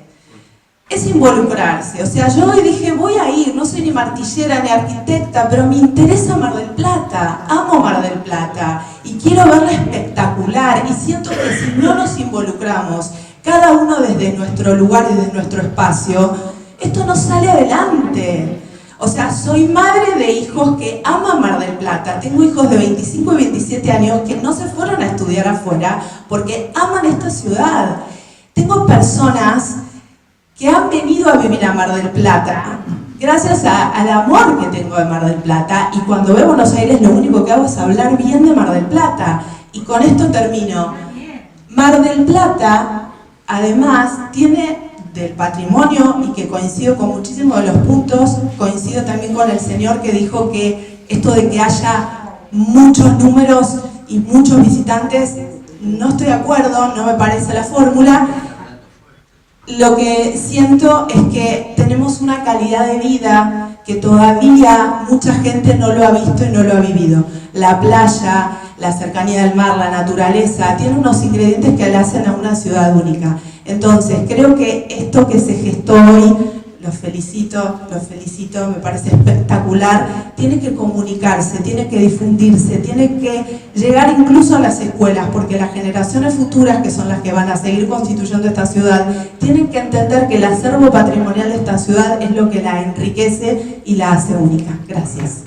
Es involucrarse. O sea, yo hoy dije, voy a ir, no soy ni martillera ni arquitecta, pero me interesa Mar del Plata, amo Mar del Plata y quiero verla espectacular. Y siento que si no nos involucramos, cada uno desde nuestro lugar y desde nuestro espacio, esto no sale adelante. O sea, soy madre de hijos que aman Mar del Plata. Tengo hijos de 25 y 27 años que no se fueron a estudiar afuera porque aman esta ciudad. Tengo personas que han venido a vivir a Mar del Plata gracias al amor que tengo de Mar del Plata, y cuando veo Buenos Aires lo único que hago es hablar bien de Mar del Plata. Y con esto termino. Mar del Plata, además, tiene del patrimonio, y que coincido con muchísimos de los puntos, coincido también con el señor que dijo que esto de que haya muchos números y muchos visitantes, no estoy de acuerdo, no me parece la fórmula. Lo que siento es que tenemos una calidad de vida que todavía mucha gente no lo ha visto y no lo ha vivido. La playa, la cercanía del mar, la naturaleza, tiene unos ingredientes que le hacen a una ciudad única. Entonces, creo que esto que se gestó hoy, los felicito, me parece espectacular, tiene que comunicarse, tiene que difundirse, tiene que llegar incluso a las escuelas, porque las generaciones futuras, que son las que van a seguir constituyendo esta ciudad, tienen que entender que el acervo patrimonial de esta ciudad es lo que la enriquece y la hace única. Gracias.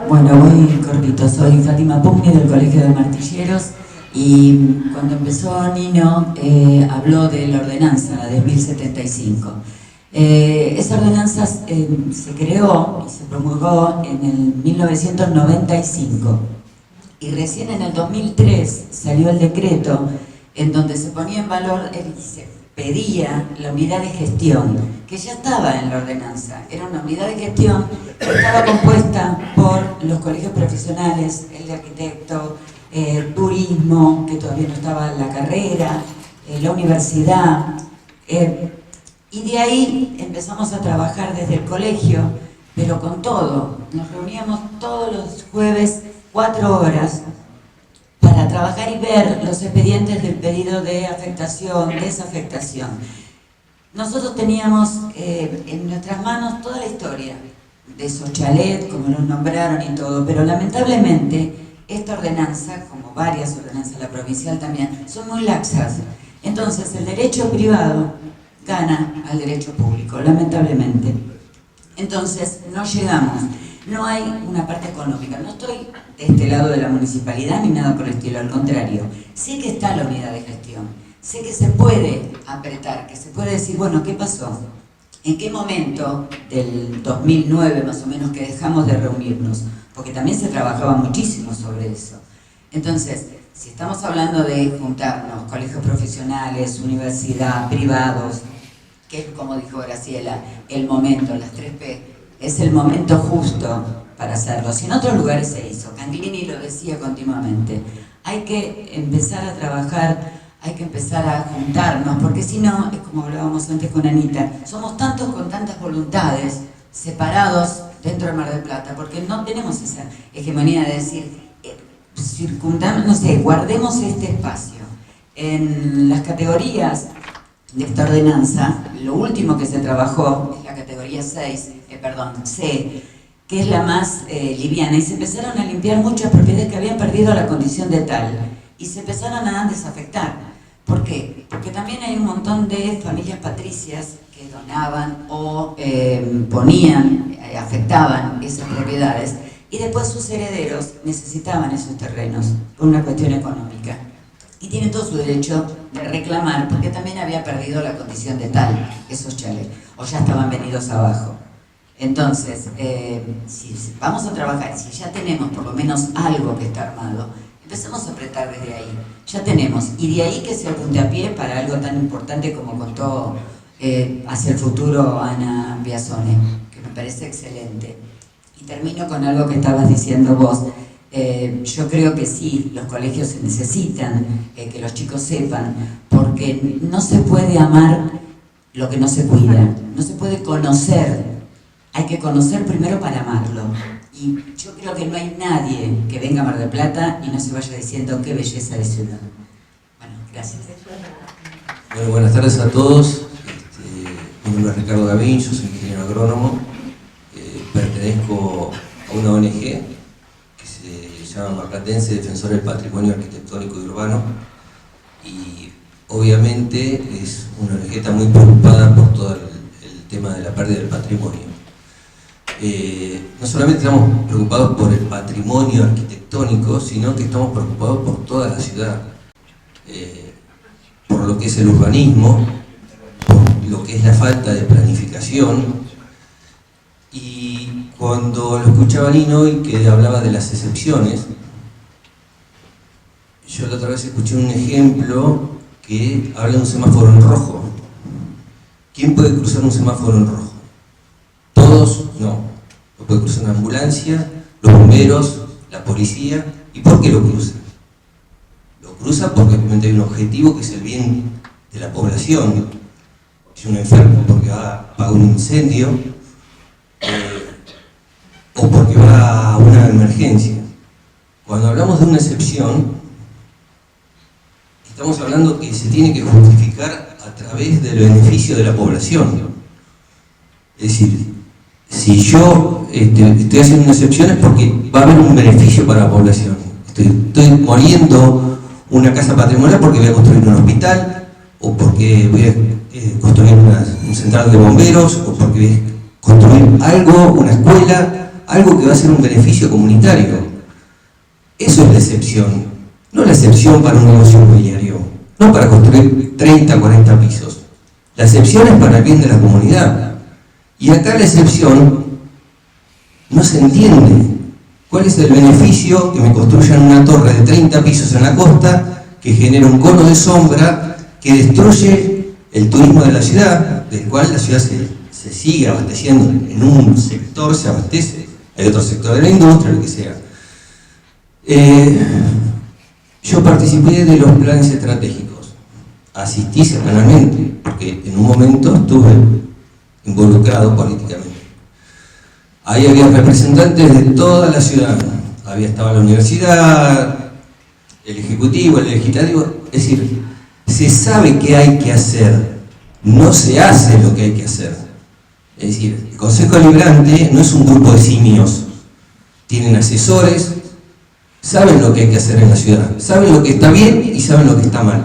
Bueno, voy cortito, soy Fátima Pugni del Colegio de Martilleros. Y cuando empezó Nino, habló de la ordenanza, la de 1075. Esa ordenanza se creó y se promulgó en el 1995. Y recién en el 2003 salió el decreto en donde se ponía en valor, se pedía la unidad de gestión, que ya estaba en la ordenanza. Era una unidad de gestión que estaba compuesta por los colegios profesionales, el de arquitecto, turismo, que todavía no estaba en la carrera, la universidad, y de ahí empezamos a trabajar desde el colegio, pero con todo. Nos reuníamos todos los jueves 4 horas para trabajar y ver los expedientes del pedido de afectación, desafectación. Nosotros teníamos en nuestras manos toda la historia de esos chalets, como los nombraron y todo, pero lamentablemente esta ordenanza, como varias ordenanzas, la provincial también, son muy laxas. Entonces el derecho privado gana al derecho público, lamentablemente. Entonces no llegamos, no hay una parte económica. No estoy de este lado de la municipalidad ni nada por el estilo, al contrario. Sé que está la unidad de gestión, sé que se puede apretar, que se puede decir, bueno, ¿qué pasó? ¿En qué momento del 2009 más o menos que dejamos de reunirnos? Porque también se trabajaba muchísimo sobre eso. Entonces, si estamos hablando de juntarnos, colegios profesionales, universidad, privados, que es como dijo Graciela, el momento, las 3P, es el momento justo para hacerlo. Si en otros lugares se hizo, Cantilini lo decía continuamente, hay que empezar a trabajar, hay que empezar a juntarnos, porque si no, es como hablábamos antes con Anita, somos tantos con tantas voluntades, separados dentro de Mar del Plata, porque no tenemos esa hegemonía de decir, circundamos, no sé, guardemos este espacio. En las categorías de esta ordenanza, lo último que se trabajó es la categoría 6, C, que es la más liviana, y se empezaron a limpiar muchas propiedades que habían perdido la condición de tal, y se empezaron a desafectar. ¿Por qué? Porque también hay un montón de familias patricias que donaban o ponían, afectaban esas propiedades, y después sus herederos necesitaban esos terrenos por una cuestión económica. Y tienen todo su derecho de reclamar, porque también había perdido la condición de tal, esos chalets, o ya estaban venidos abajo. Entonces, si vamos a trabajar, si ya tenemos por lo menos algo que está armado, empecemos a apretar desde ahí, ya tenemos, y de ahí que se apunte a pie para algo tan importante como contó hacia el futuro Ana Biasone, que me parece excelente. Y termino con algo que estabas diciendo vos. Yo creo que sí, los colegios se necesitan, que los chicos sepan, porque no se puede amar lo que no se cuida, no se puede conocer, hay que conocer primero para amarlo. Y yo creo que no hay nadie que venga a Mar del Plata y no se vaya diciendo qué belleza de ciudad. Bueno, gracias. Bueno, buenas tardes a todos. Mi nombre es Ricardo Gavín, yo soy ingeniero agrónomo, pertenezco a una ONG que se llama Marplatense Defensor del Patrimonio Arquitectónico y Urbano, y obviamente es una ONG que está muy preocupada por todo el tema de la pérdida del patrimonio. No solamente estamos preocupados por el patrimonio arquitectónico, sino que estamos preocupados por toda la ciudad, por lo que es el urbanismo, por lo que es la falta de planificación. Y cuando lo escuchaba Nino y que hablaba de las excepciones, yo la otra vez escuché un ejemplo que habla de un semáforo en rojo. ¿Quién puede cruzar un semáforo en rojo? Todos, no. Lo puede cruzar una ambulancia, los bomberos, la policía. ¿Y por qué lo cruza? Lo cruza porque obviamente hay un objetivo que es el bien de la población. Si un enfermo porque va a apagar un incendio, o porque va a una emergencia. Cuando hablamos de una excepción, estamos hablando que se tiene que justificar a través del beneficio de la población. Es decir, si yo estoy haciendo una excepción es porque va a haber un beneficio para la población. Estoy moliendo una casa patrimonial porque voy a construir un hospital, o porque voy a construir un central de bomberos, o porque voy a construir algo, una escuela, algo que va a ser un beneficio comunitario. Eso es la excepción, no la excepción para un negocio inmobiliario, no para construir 30, 40 pisos. La excepción es para el bien de la comunidad. Y acá la excepción no se entiende. ¿Cuál es el beneficio que me construyan una torre de 30 pisos en la costa que genera un cono de sombra que destruye el turismo de la ciudad, del cual la ciudad se sigue abasteciendo? En un sector se abastece, hay otro sector de la industria, lo que sea. Yo participé de los planes estratégicos, asistí semanalmente, porque en un momento estuve involucrado políticamente. Ahí había representantes de toda la ciudad, estaba la universidad, el ejecutivo, el legislativo, es decir, se sabe qué hay que hacer, no se hace lo que hay que hacer. Es decir, el Consejo Deliberante no es un grupo de simios, tienen asesores, saben lo que hay que hacer en la ciudad, saben lo que está bien y saben lo que está mal.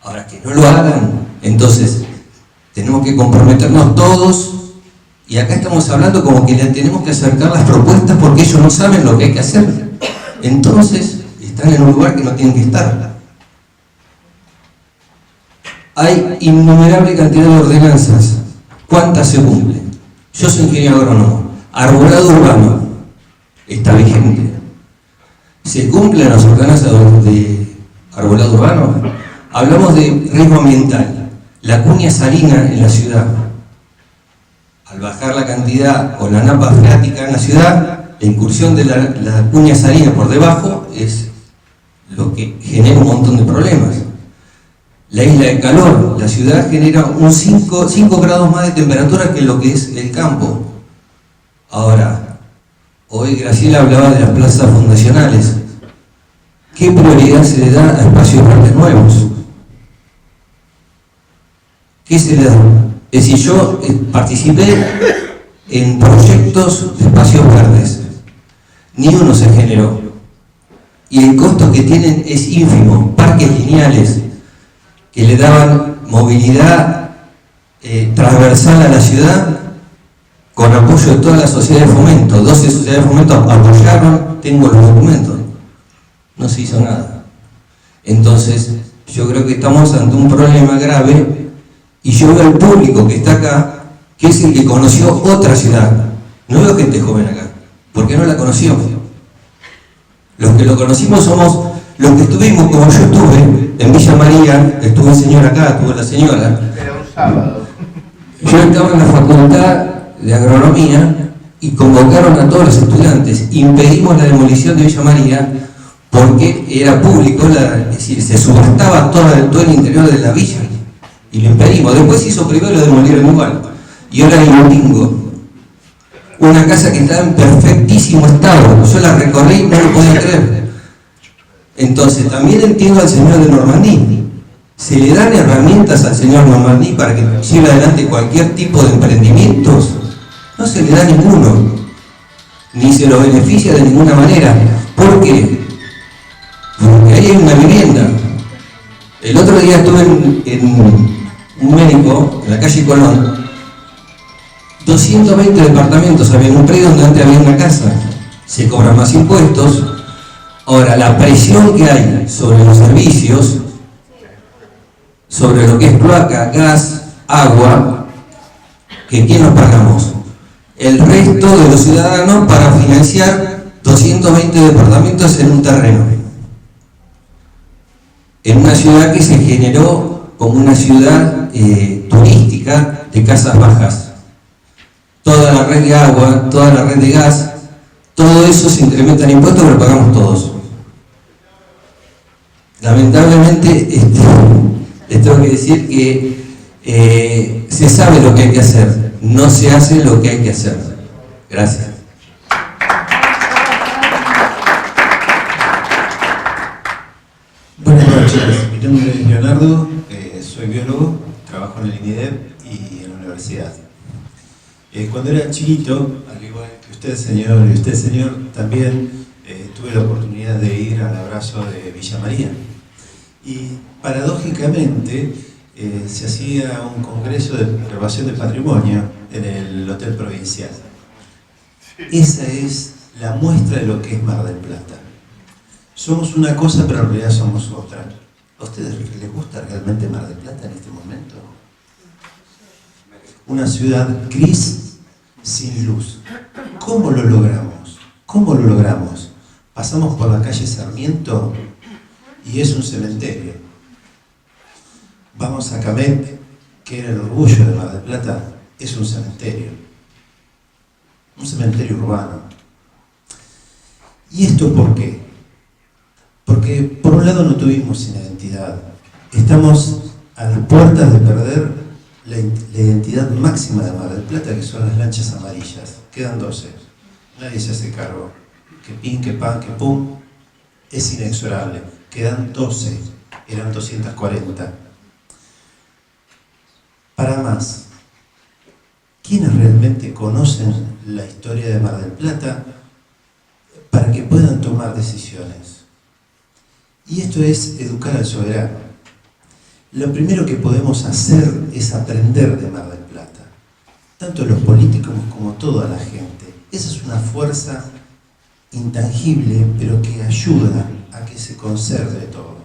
Ahora, que no lo hagan, entonces tenemos que comprometernos todos, y acá estamos hablando como que le tenemos que acercar las propuestas porque ellos no saben lo que hay que hacer. Entonces están en un lugar que no tienen que estar. Hay innumerable cantidad de ordenanzas. ¿Cuántas se cumplen? Yo soy ingeniero agrónomo. Arbolado urbano está vigente. ¿Se cumplen las ordenanzas de arbolado urbano? Hablamos de riesgo ambiental. La cuña salina en la ciudad. Al bajar la cantidad o la napa freática en la ciudad, la incursión de la cuña salina por debajo es lo que genera un montón de problemas. La isla de calor, la ciudad genera un 5 grados más de temperatura que lo que es el campo. Ahora, hoy Graciela hablaba de las plazas fundacionales. ¿Qué prioridad se le da a espacios verdes nuevos? ¿Qué se le da? Es decir, yo participé en proyectos de espacios verdes. Ni uno se generó. Y el costo que tienen es ínfimo. Parques lineales que le daban movilidad transversal a la ciudad con apoyo de toda la sociedad de fomento. 12 sociedades de fomento apoyaron, tengo los documentos. No se hizo nada. Entonces, yo creo que estamos ante un problema grave y yo veo al público que está acá, que es el que conoció otra ciudad. No veo gente joven acá, porque no la conoció. Los que lo conocimos somos los que estuvimos, como yo estuve, en Villa María, estuvo el señor acá, estuvo la señora. Era un sábado. Yo estaba en la facultad de agronomía y convocaron a todos los estudiantes. Impedimos la demolición de Villa María porque era público, es decir, se subastaba todo el interior de la villa y lo impedimos. Después se hizo privado y lo demolieron igual. Y ahora hay un bingo. Una casa que está en perfectísimo estado. Yo la recorrí y no lo podía creer. Entonces, también entiendo al señor de Normandí. ¿Se le dan herramientas al señor Normandí para que lleve adelante cualquier tipo de emprendimientos? No se le da ninguno. Ni se lo beneficia de ninguna manera. ¿Por qué? Porque ahí hay una vivienda. El otro día estuve en un médico, en la calle Colón. 220 departamentos había en un predio donde antes había una casa. Se cobran más impuestos. Ahora, la presión que hay sobre los servicios, sobre lo que es cloaca, gas, agua, que ¿quién nos pagamos? El resto de los ciudadanos para financiar 220 departamentos en un terreno. En una ciudad que se generó como una ciudad turística de casas bajas. Toda la red de agua, toda la red de gas, todo eso se incrementa en impuestos que lo pagamos todos. Lamentablemente, les tengo que decir que se sabe lo que hay que hacer, no se hace lo que hay que hacer. Gracias. Buenas noches, mi nombre es Leonardo, soy biólogo, trabajo en el INIDEP y en la universidad. Cuando era chiquito, al igual que usted señor y usted señor, también tuve la oportunidad de ir al abrazo de Villa María. Y paradójicamente se hacía un congreso de preservación del patrimonio en el Hotel Provincial. Esa es la muestra de lo que es Mar del Plata. Somos una cosa, pero en realidad somos otra. ¿A ustedes les gusta realmente Mar del Plata en este momento? Una ciudad gris, sin luz. ¿Cómo lo logramos? ¿Cómo lo logramos? Pasamos por la calle Sarmiento y es un cementerio. Vamos a Camet, que era el orgullo de Mar del Plata, es un cementerio. Un cementerio urbano. ¿Y esto por qué? Porque por un lado no tuvimos identidad. Estamos a las puertas de perder la identidad máxima de Mar del Plata, que son las lanchas amarillas. Quedan 12. Nadie se hace cargo. Que pin, que pan, que pum. Es inexorable. Quedan 12. Eran 240. Para más, ¿quiénes realmente conocen la historia de Mar del Plata para que puedan tomar decisiones? Y esto es educar al soberano. Lo primero que podemos hacer es aprender de Mar del Plata, tanto los políticos como toda la gente. Esa es una fuerza intangible, pero que ayuda a que se conserve todo.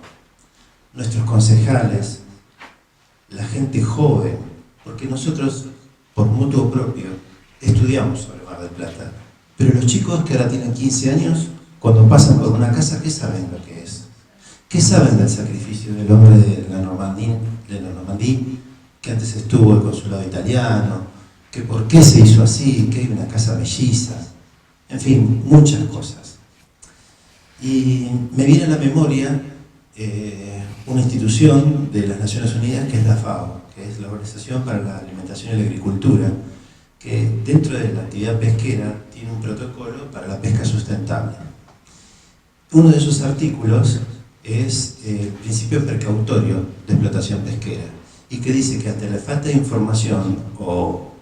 Nuestros concejales, la gente joven, porque nosotros, por mutuo propio, estudiamos sobre Mar del Plata, pero los chicos que ahora tienen 15 años, cuando pasan por una casa, ¿qué saben lo que es? ¿Qué saben del sacrificio del hombre de la Normandí, que antes estuvo el consulado italiano, que por qué se hizo así, que hay una casa melliza? en fin, muchas cosas. Y me viene a la memoria una institución de las Naciones Unidas que es la FAO, que es la Organización para la Alimentación y la Agricultura, que dentro de la actividad pesquera tiene un protocolo para la pesca sustentable. Uno de sus artículos es el principio precautorio de explotación pesquera, y que dice que ante la falta de información o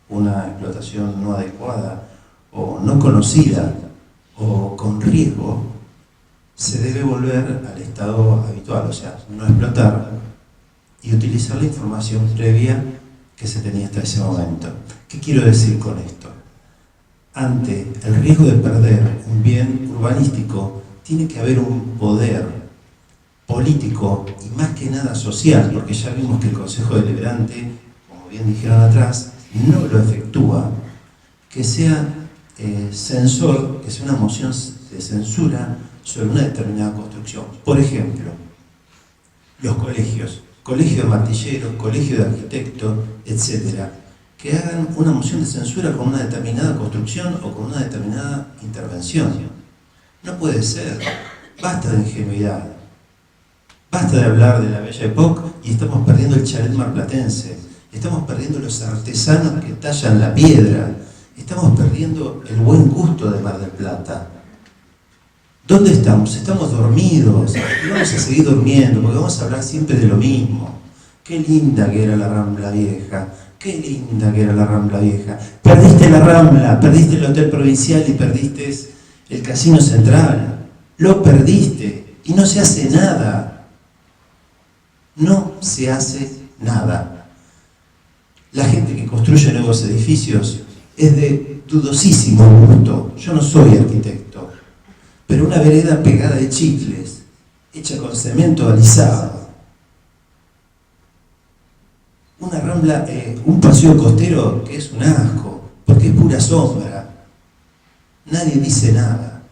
una explotación no adecuada o no conocida o con riesgo, se debe volver al estado habitual, o sea, no explotar y utilizar la información previa que se tenía hasta ese momento. ¿Qué quiero decir con esto? Ante el riesgo de perder un bien urbanístico, tiene que haber un poder político y más que nada social, porque ya vimos que el Consejo Deliberante, como bien dijeron atrás, no lo efectúa, que sea censor, que sea una moción de censura sobre una determinada construcción. Por ejemplo, los colegios, colegio de martilleros, colegio de arquitectos, etcétera, que hagan una moción de censura con una determinada construcción o con una determinada intervención. No puede ser. Basta de ingenuidad. Basta de hablar de la Belle Époque y estamos perdiendo el chalet marplatense. Estamos perdiendo los artesanos que tallan la piedra. Estamos perdiendo el buen gusto de Mar del Plata. ¿Dónde estamos? Estamos dormidos. Y vamos a seguir durmiendo porque vamos a hablar siempre de lo mismo. Qué linda que era la Rambla Vieja. Qué linda que era la Rambla Vieja. Perdiste la Rambla, perdiste el Hotel Provincial y perdiste el Casino Central. Lo perdiste y no se hace nada. No se hace nada. La gente que construye nuevos edificios es de dudosísimo gusto. Yo no soy arquitecto, pero una vereda pegada de chicles, hecha con cemento alisado, una rambla, un paseo costero que es un asco, porque es pura sombra. Nadie dice nada,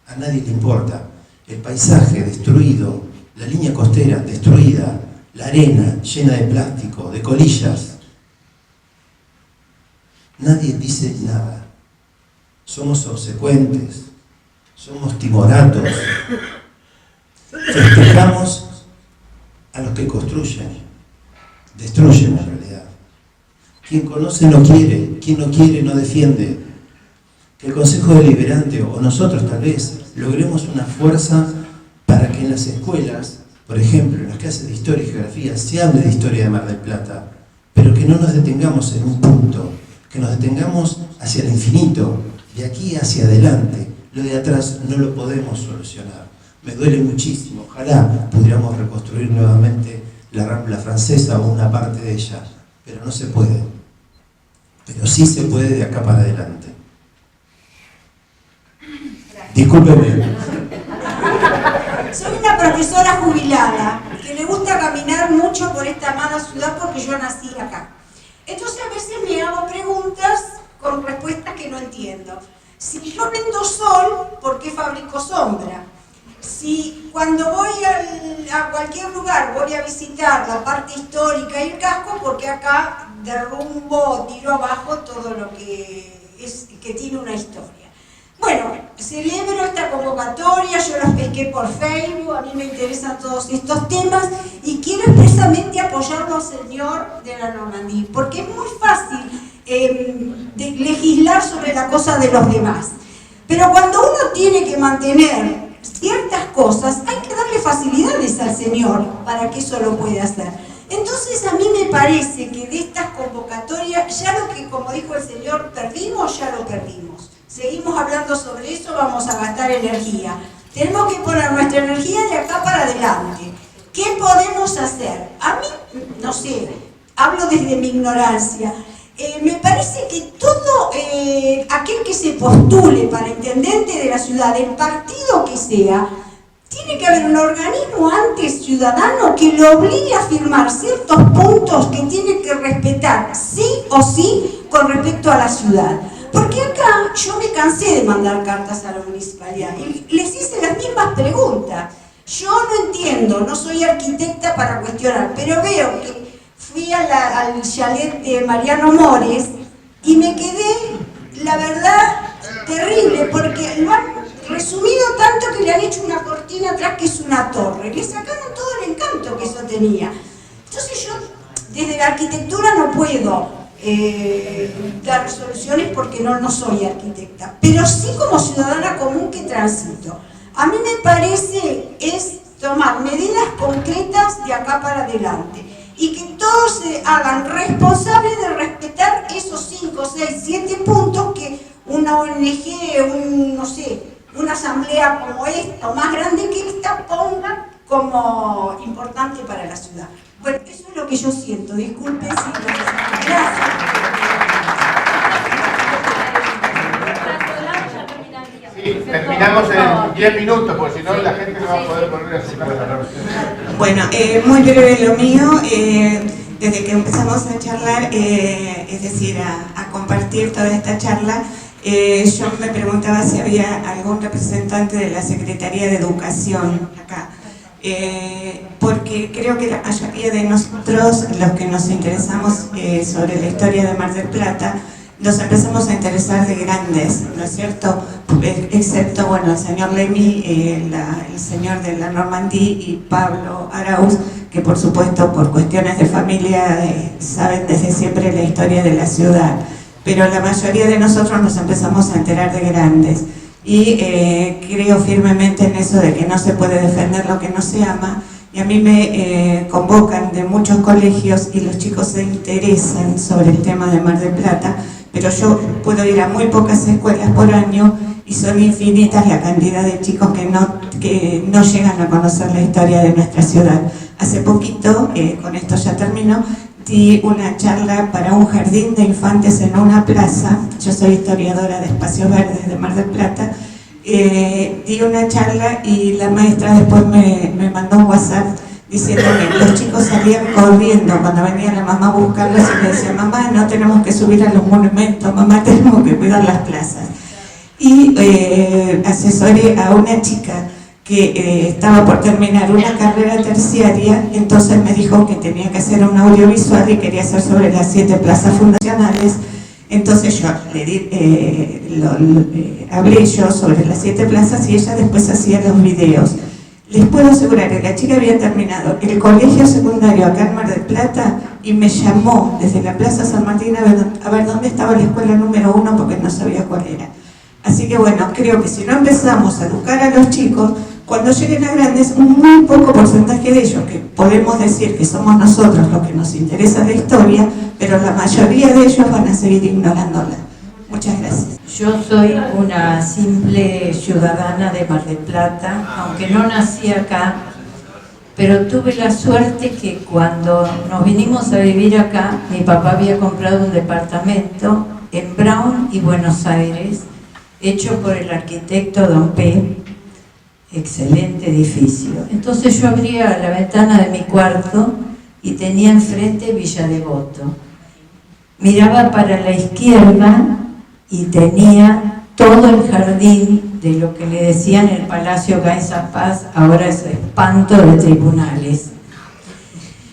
a nadie le importa. El paisaje destruido, la línea costera destruida, la arena llena de plástico, de colillas. Nadie dice nada. Somos obsecuentes, somos timoratos. Festejamos a los que construyen, destruyen en realidad. Quien conoce no quiere, quien no quiere no defiende. Que el Consejo Deliberante o nosotros tal vez logremos una fuerza para que en las escuelas, por ejemplo, en las clases de Historia y Geografía, se hable de historia de Mar del Plata, pero que no nos detengamos en un punto, que nos detengamos hacia el infinito, de aquí hacia adelante. Lo de atrás no lo podemos solucionar. Me duele muchísimo. Ojalá pudiéramos reconstruir nuevamente la Rambla Francesa o una parte de ella, pero no se puede. Pero sí se puede de acá para adelante. Discúlpeme. Soy una profesora jubilada que le gusta caminar mucho por esta amada ciudad porque yo nací acá. Entonces a veces me hago preguntas con respuestas que no entiendo. Si yo vendo sol, ¿por qué fabrico sombra? Si cuando voy a cualquier lugar voy a visitar la parte histórica y el casco, ¿por qué acá derrumbo o tiro abajo todo lo que tiene una historia? Bueno, celebro esta convocatoria, yo los pesqué por Facebook, a mí me interesan todos estos temas y quiero expresamente apoyarlo al señor de la Normandía, porque es muy fácil de legislar sobre la cosa de los demás. Pero cuando uno tiene que mantener ciertas cosas, hay que darle facilidades al señor para que eso lo pueda hacer. Entonces a mí me parece que de estas convocatorias, ya lo que, como dijo el señor, perdimos, ya lo perdimos. Seguimos hablando sobre eso, vamos a gastar energía. Tenemos que poner nuestra energía de acá para adelante. ¿Qué podemos hacer? A mí, no sé, hablo desde mi ignorancia. Me parece que todo aquel que se postule para intendente de la ciudad, del partido que sea, tiene que haber un organismo antes ciudadano que lo obligue a firmar ciertos puntos que tiene que respetar sí o sí con respecto a la ciudad. Porque acá yo me cansé de mandar cartas a la municipalidad y les hice las mismas preguntas. Yo no entiendo, no soy arquitecta para cuestionar, pero veo que fui al chalet de Mariano Mores y me quedé, la verdad, terrible. increíble porque lo han resumido tanto que le han hecho una cortina atrás que es una torre. Le sacaron todo el encanto que eso tenía. Entonces yo, desde la arquitectura no puedo dar soluciones porque no soy arquitecta, pero sí como ciudadana común que transito. A mí me parece es tomar medidas concretas de acá para adelante y que todos se hagan responsables de respetar esos 5, 6, 7 puntos que una ONG, no sé, una asamblea como esta o más grande que esta ponga como importante para la ciudad. Bueno, eso es lo que yo siento. Disculpen si no. Gracias. Sí, terminamos en 10 minutos, porque si no la gente no va a poder volver a su casa. Bueno, muy breve lo mío. Desde que empezamos a charlar, es decir, a compartir toda esta charla, yo me preguntaba si había algún representante de la Secretaría de Educación acá. Porque creo que la mayoría de nosotros, los que nos interesamos sobre la historia de Mar del Plata, nos empezamos a interesar de grandes, ¿no es cierto? Excepto, bueno, el señor Lemmy, el señor de la Normandía y Pablo Arauz, que por supuesto por cuestiones de familia saben desde siempre la historia de la ciudad. Pero la mayoría de nosotros nos empezamos a enterar de grandes. Y creo firmemente en eso de que no se puede defender lo que no se ama, y a mí me convocan de muchos colegios y los chicos se interesan sobre el tema de Mar del Plata, pero yo puedo ir a muy pocas escuelas por año y son infinitas la cantidad de chicos que no llegan a conocer la historia de nuestra ciudad. Hace poquito, con esto ya termino, di una charla para un jardín de infantes en una plaza. Yo soy historiadora de espacios verdes de Mar del Plata. Di una charla y la maestra después me mandó un WhatsApp diciendo que los chicos salían corriendo cuando venía la mamá a buscarlos y le decía: mamá, no tenemos que subir a los monumentos, mamá, tenemos que cuidar las plazas. Y asesoré a una chica que estaba por terminar una carrera terciaria, entonces me dijo que tenía que hacer un audiovisual y quería hacer sobre las 7 plazas fundacionales. Entonces yo le di, hablé yo sobre las 7 plazas y ella después hacía los videos. Les puedo asegurar que la chica había terminado el colegio secundario acá en Mar del Plata y me llamó desde la Plaza San Martín a ver dónde estaba la escuela número 1 porque no sabía cuál era. Así que bueno, creo que si no empezamos a educar a los chicos, cuando lleguen a grandes, un muy poco porcentaje de ellos, que podemos decir que somos nosotros los que nos interesa la historia, pero la mayoría de ellos van a seguir ignorándola. Muchas gracias. Yo soy una simple ciudadana de Mar del Plata, aunque no nací acá, pero tuve la suerte que cuando nos vinimos a vivir acá, mi papá había comprado un departamento en Brown y Buenos Aires, hecho por el arquitecto Don P. Excelente edificio. Entonces yo abría la ventana de mi cuarto y tenía enfrente Villa Devoto. Miraba para la izquierda y tenía todo el jardín de lo que le decían el Palacio Gainza Paz, ahora es espanto de tribunales.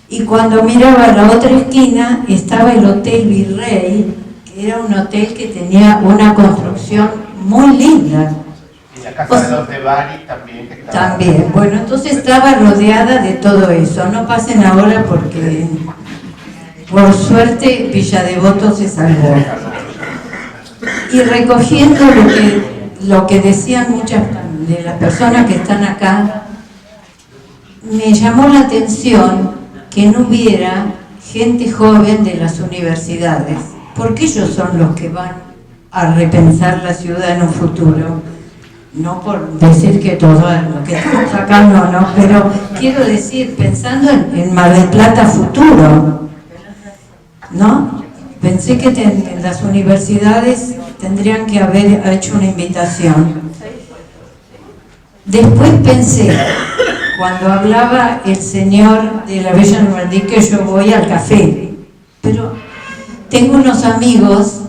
Y cuando miraba a la otra esquina estaba el Hotel Virrey, que era un hotel que tenía una construcción muy linda. Y la casa de los de Bari también. También, bueno, entonces estaba rodeada de todo eso. No pasen ahora porque por suerte Villa Devoto se salvó. Y recogiendo lo que decían muchas de las personas que están acá, me llamó la atención que no hubiera gente joven de las universidades, porque ellos son los que van a repensar la ciudad en un futuro. No por decir que todo lo que estamos acá no, pero quiero decir, pensando en Mar del Plata futuro, ¿no? Pensé que en las universidades tendrían que haber hecho una invitación. Después pensé, cuando hablaba el señor de la Bella Normandía, que yo voy al café, pero tengo unos amigos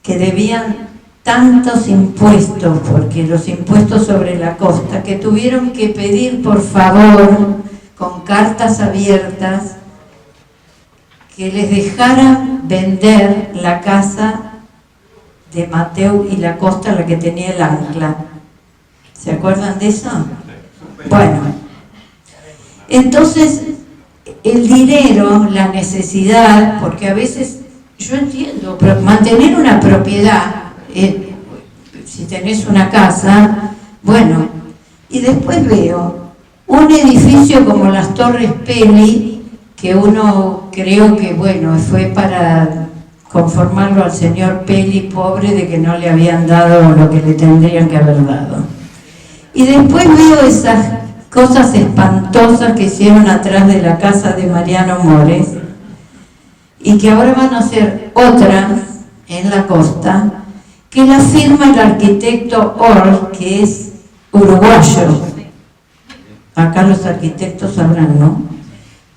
que debían tantos impuestos, porque los impuestos sobre la costa, que tuvieron que pedir por favor, con cartas abiertas, que les dejaran vender la casa de Mateu y la costa, la que tenía el ancla. ¿Se acuerdan de eso? Bueno, entonces el dinero, la necesidad, porque a veces yo entiendo, pero mantener una propiedad, si tenés una casa, bueno, y después veo un edificio como las Torres Peli, que uno creo que, bueno, fue para conformarlo al señor Peli, pobre, de que no le habían dado lo que le tendrían que haber dado. Y después veo esas cosas espantosas que hicieron atrás de la casa de Mariano Mores, y que ahora van a hacer otras en la costa, que la firma el arquitecto Orr, que es uruguayo. Acá los arquitectos sabrán, ¿no?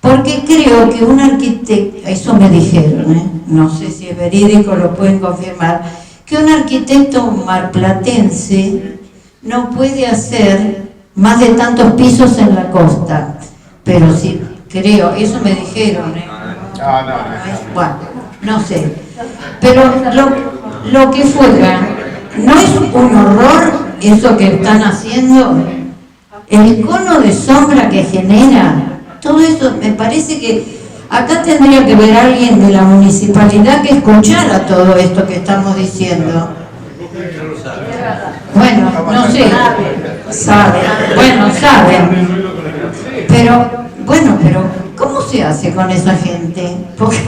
Porque creo que un arquitecto, eso me dijeron, no sé si es verídico, lo pueden confirmar, que un arquitecto marplatense no puede hacer más de tantos pisos en la costa. Pero sí, creo, eso me dijeron, bueno, no sé. Pero lo que fuera, ¿no es un horror eso que están haciendo? El cono de sombra que genera, todo eso, me parece que acá tendría que ver alguien de la municipalidad que escuchara todo esto que estamos diciendo. Bueno, no sé, saben, bueno, saben, pero, bueno, pero ¿cómo se hace con esa gente? Porque,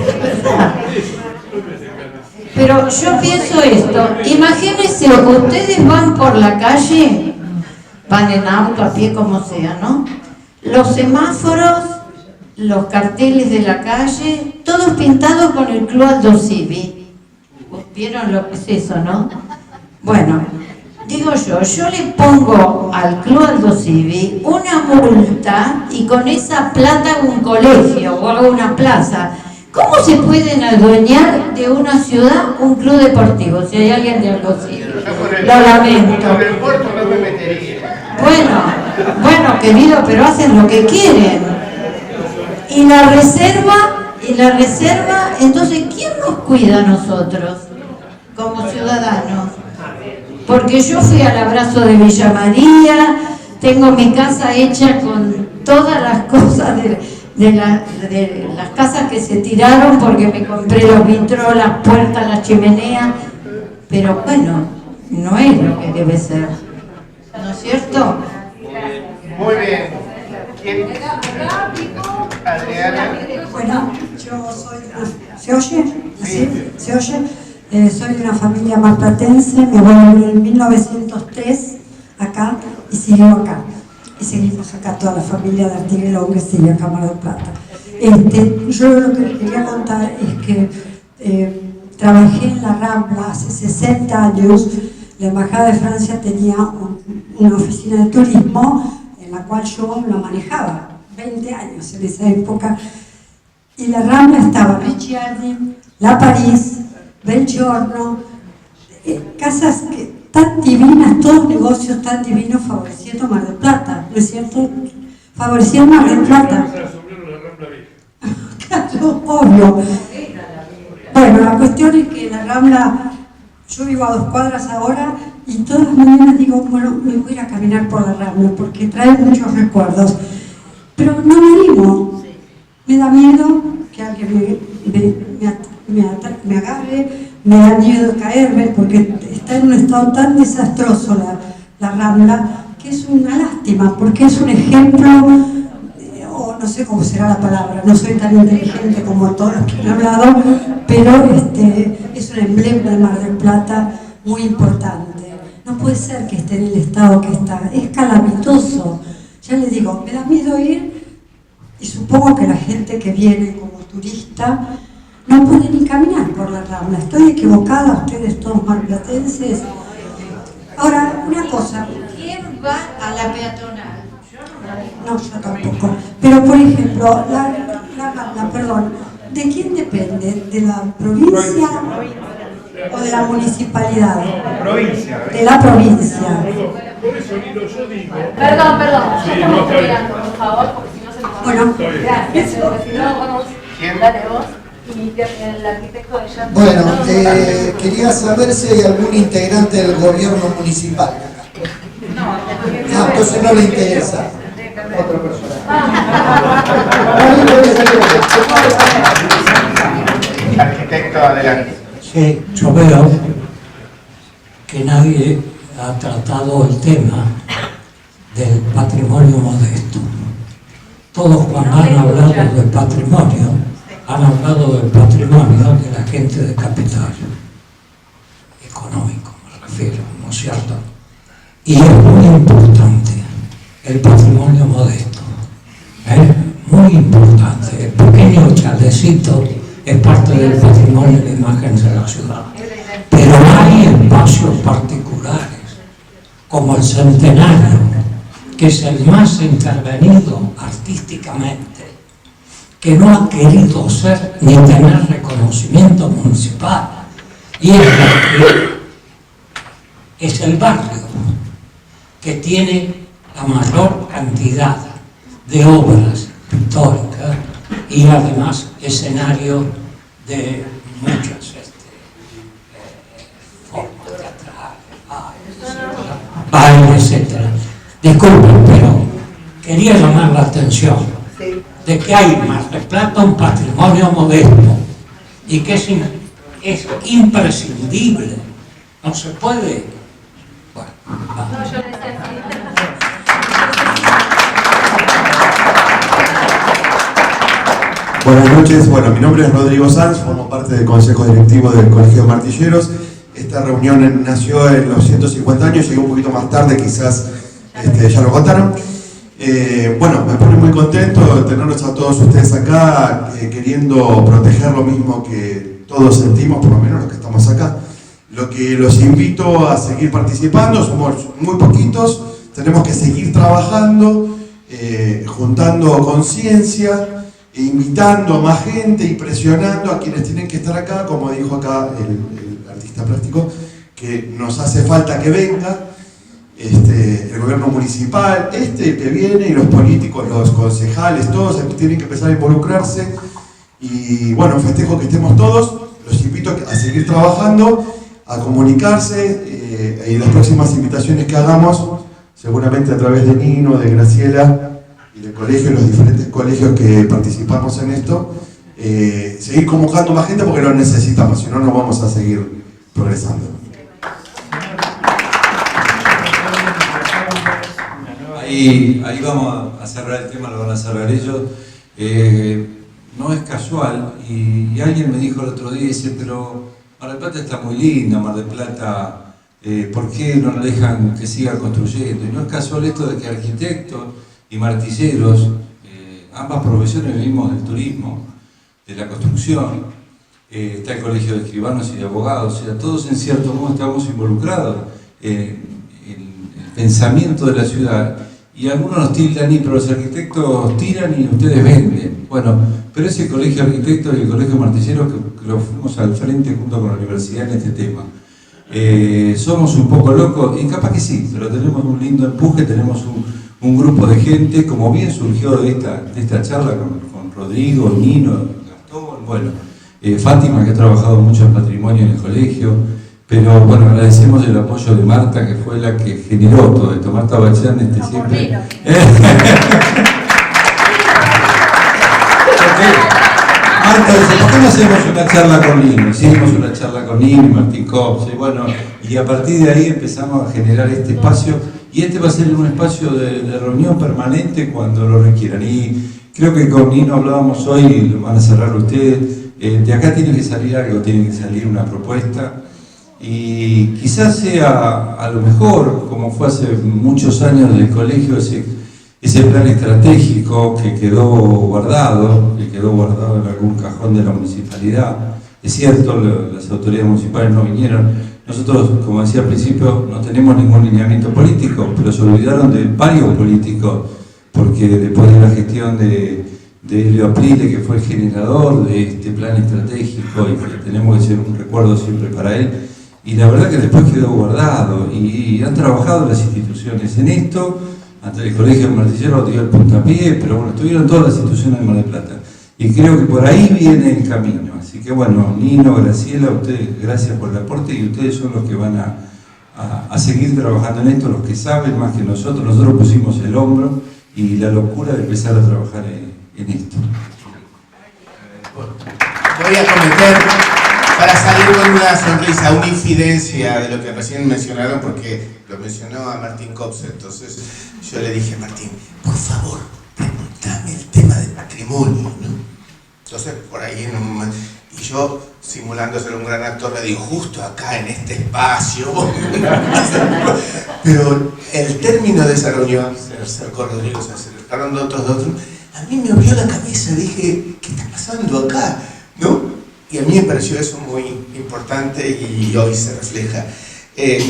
pero yo pienso esto, imagínense, ustedes van por la calle, van en auto, a pie, como sea, ¿no? Los semáforos, los carteles de la calle, todos pintados con el Club Aldo Civi. ¿Vieron lo que es eso, no? Bueno, digo yo le pongo al Club Aldo Civi una multa y con esa plata hago un colegio o hago una plaza. ¿Cómo se pueden adueñar de una ciudad un club deportivo? Si hay alguien de Aldo Civi. Lo lamento. Con el puerto no me metería. Bueno, querido, pero hacen lo que quieren. Y la reserva, entonces, ¿quién nos cuida a nosotros como ciudadanos? Porque yo fui al abrazo de Villa María, tengo mi casa hecha con todas las cosas de las casas que se tiraron, porque me compré los vitros, las puertas, la chimenea, pero bueno, no es lo que debe ser, ¿no es cierto? Muy bien. ¿Quién? Adriana. Bueno, yo soy... ¿Se oye? ¿Sí? ¿Se oye? Soy de una familia marplatense, mi abuelo vino en 1903 acá y siguió acá. Y seguimos acá toda la familia de Artiguelón que sigue acá en Mar del Plata. Yo lo que les quería contar es que trabajé en la Rambla hace 60 años. La Embajada de Francia tenía una oficina de turismo en la cual yo la manejaba, 20 años en esa época. Y la Rambla estaba Ricciardi, La París, Belgiorno, casas tan divinas, todos negocios tan divinos favoreciendo Mar del Plata, ¿no es cierto? Favoreciendo Mar del Plata. Claro, obvio. Bueno, la cuestión es que la Rambla, yo vivo a 2 cuadras ahora y todas las mañanas digo, bueno, me voy a ir a caminar por la Rambla porque trae muchos recuerdos. Pero no me animo, me da miedo que alguien me agarre, me da miedo de caerme porque está en un estado tan desastroso la Rambla, que es una lástima, porque es un ejemplo, o no sé cómo será la palabra, no soy tan inteligente como todos los que han hablado, pero es un emblema de Mar del Plata muy importante. No puede ser que esté en el estado que está, es calamitoso. Ya les digo, me da miedo ir y supongo que la gente que viene como turista no puede ni caminar por la Rambla. Estoy equivocada, ustedes todos marplatenses. Ahora, una cosa. ¿Quién va a la peatonal? No, yo tampoco. Pero, por ejemplo, la perdón, ¿de quién depende? ¿De la provincia o de la municipalidad? Provincia. De la provincia. Por eso, Nilo, yo digo... Perdón, Sí, estamos no, terminando, por favor, porque si no se nos va. Bueno, gracias, pero si no, vamos, ¿Quién? dale vos. y el arquitecto de Jean. Bueno, quería saber si hay algún integrante del gobierno municipal acá. No, entonces no le interesa. Otra persona. Arquitecto, adelante. Sí, yo veo que nadie ha tratado el tema del patrimonio modesto. Todos cuando han hablado del patrimonio, han hablado del patrimonio de la gente de capital, económico me refiero, ¿no es cierto? Y es muy importante el patrimonio modesto, muy importante. El pequeño chalecito es parte del patrimonio de la imagen de la ciudad. Pero hay espacios particulares, como el Centenario, que es el más intervenido artísticamente, que no ha querido ser ni tener reconocimiento municipal. Y es el barrio que tiene la mayor cantidad de obras pictóricas y además escenario de muchas formas teatrales, baile, etc. Disculpen, pero quería llamar la atención de que hay en Mar del Plata un patrimonio modesto y que es imprescindible, no se puede. Bueno, buenas noches, bueno, mi nombre es Rodrigo Sanz, formo parte del Consejo Directivo del Colegio de Martilleros. Esta reunión nació en los 150 años, llegué un poquito más tarde, quizás ya lo contaron. Bueno, me pone muy contento de tenerlos a todos ustedes acá, queriendo proteger lo mismo que todos sentimos, por lo menos los que estamos acá. Lo que los invito a seguir participando, somos muy poquitos, tenemos que seguir trabajando, juntando conciencia, invitando a más gente y presionando a quienes tienen que estar acá, como dijo acá el artista plástico, que nos hace falta que venga el gobierno municipal, el que viene, y los políticos, los concejales, todos tienen que empezar a involucrarse. Y bueno, festejo que estemos todos, los invito a seguir trabajando, a comunicarse, y las próximas invitaciones que hagamos, seguramente a través de Nino, de Graciela y del colegio, los diferentes colegios que participamos en esto, seguir convocando más gente porque lo necesitamos, si no, no vamos a seguir progresando. Ahí vamos a cerrar el tema, lo van a cerrar ellos. No es casual, y alguien me dijo el otro día, dice, pero Mar del Plata está muy linda, Mar del Plata, ¿por qué no nos dejan que siga construyendo? Y no es casual esto de que arquitectos y martilleros, ambas profesiones vivimos del turismo, de la construcción, está el colegio de escribanos y de abogados, o sea, todos en cierto modo estamos involucrados en el pensamiento de la ciudad. Y algunos nos tildan, pero los arquitectos tiran y ustedes venden. Bueno, pero ese colegio de arquitectos y el colegio de martilleros que lo fuimos al frente junto con la universidad en este tema. Somos un poco locos, y capaz que sí, pero tenemos un lindo empuje, tenemos un grupo de gente, como bien surgió de esta charla con Rodrigo, Nino, Gastón, bueno, Fátima, que ha trabajado mucho en patrimonio en el colegio. Pero bueno, agradecemos el apoyo de Marta, que fue la que generó todo esto. Marta Bachán siempre... Marta dice, ¿por qué no hacemos una charla con Nino? Hicimos una charla con Nino y Martín Cops, y bueno, y a partir de ahí empezamos a generar este espacio, y este va a ser un espacio de reunión permanente cuando lo requieran. Y creo que con Nino hablábamos hoy, y lo van a cerrar ustedes, de acá tiene que salir algo, tiene que salir una propuesta. Y quizás sea a lo mejor, como fue hace muchos años del colegio, ese plan estratégico que quedó guardado en algún cajón de la municipalidad. Es cierto, las autoridades municipales no vinieron. Nosotros, como decía al principio, no tenemos ningún lineamiento político, pero se olvidaron de varios políticos, porque después de la gestión de Elio Aprile, que fue el generador de este plan estratégico, y que tenemos que ser un recuerdo siempre para él, y la verdad que después quedó guardado, y han trabajado las instituciones en esto. Ante el colegio de martilleros dio el puntapié, pero bueno, estuvieron todas las instituciones de Mar del Plata. Y creo que por ahí viene el camino. Así que bueno, Nino, Graciela, ustedes, gracias por el aporte y ustedes son los que van a seguir trabajando en esto, los que saben más que nosotros. Nosotros pusimos el hombro y la locura de empezar a trabajar en esto. Voy a cometer, para salir con una sonrisa, una infidencia de lo que recién mencionaron, porque lo mencionó a Martín Kopse. Entonces yo le dije a Martín, por favor, preguntame el tema del patrimonio, ¿no? Entonces por ahí y yo, simulando ser un gran actor, le digo, justo acá en este espacio. Pero el término de esa reunión, se acercó Rodrigo, se acercaron otros, a mí me abrió la cabeza, dije, ¿qué está pasando acá? ¿No? Y a mí me pareció eso muy importante y hoy se refleja.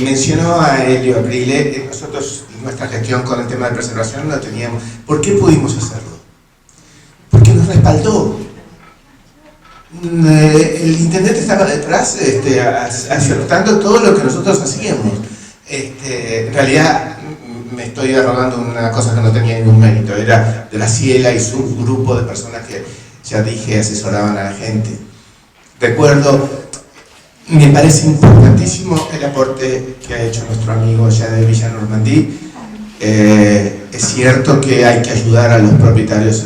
Mencionó a Elio Aprile, nosotros nuestra gestión con el tema de preservación no teníamos. ¿Por qué pudimos hacerlo? Porque nos respaldó. El intendente estaba detrás aceptando todo lo que nosotros hacíamos. En realidad me estoy arrogando una cosa que no tenía ningún mérito, era Graciela y su grupo de personas que, ya dije, asesoraban a la gente. Recuerdo, me parece importantísimo el aporte que ha hecho nuestro amigo allá de Villa Normandí. Es cierto que hay que ayudar a los propietarios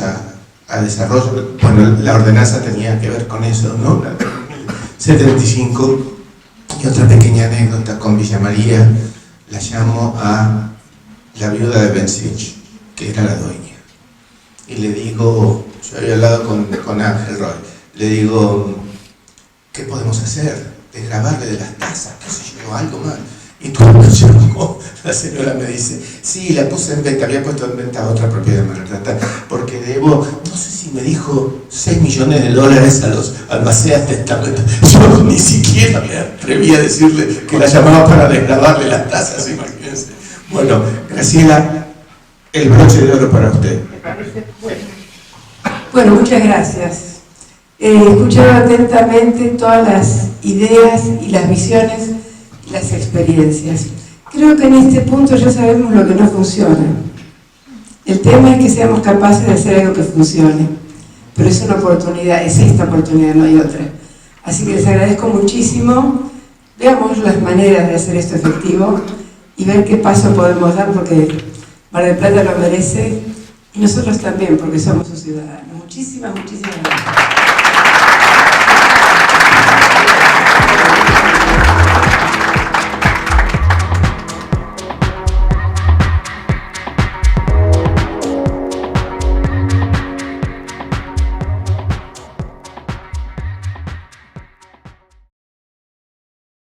a desarrollo. Bueno, la ordenanza tenía que ver con eso, ¿no? La 75. Y otra pequeña anécdota con Villa María, la llamo a la viuda de Bensich, que era la dueña. Y le digo, yo había hablado con Ángel Roy, le digo, ¿qué podemos hacer? Desgravarle de las tasas, qué sé yo, algo más. Y cuando llamó, la señora me dice, sí, la puse en venta, había puesto en venta otra propiedad de Mar del Plata, porque debo, no sé si me dijo, $6 millones a los almacenes testamentos. Yo ni siquiera me atreví a decirle que la llamaba para desgravarle las tasas, imagínense. Bueno, Graciela, el broche de oro para usted. Bueno, muchas gracias. He escuchado atentamente todas las ideas y las visiones y las experiencias. Creo que en este punto ya sabemos lo que no funciona. El tema es que seamos capaces de hacer algo que funcione. Pero es una oportunidad, es esta oportunidad, no hay otra. Así que les agradezco muchísimo. Veamos las maneras de hacer esto efectivo y ver qué paso podemos dar, porque Mar del Plata lo merece y nosotros también, porque somos sus ciudadanos. Muchísimas gracias.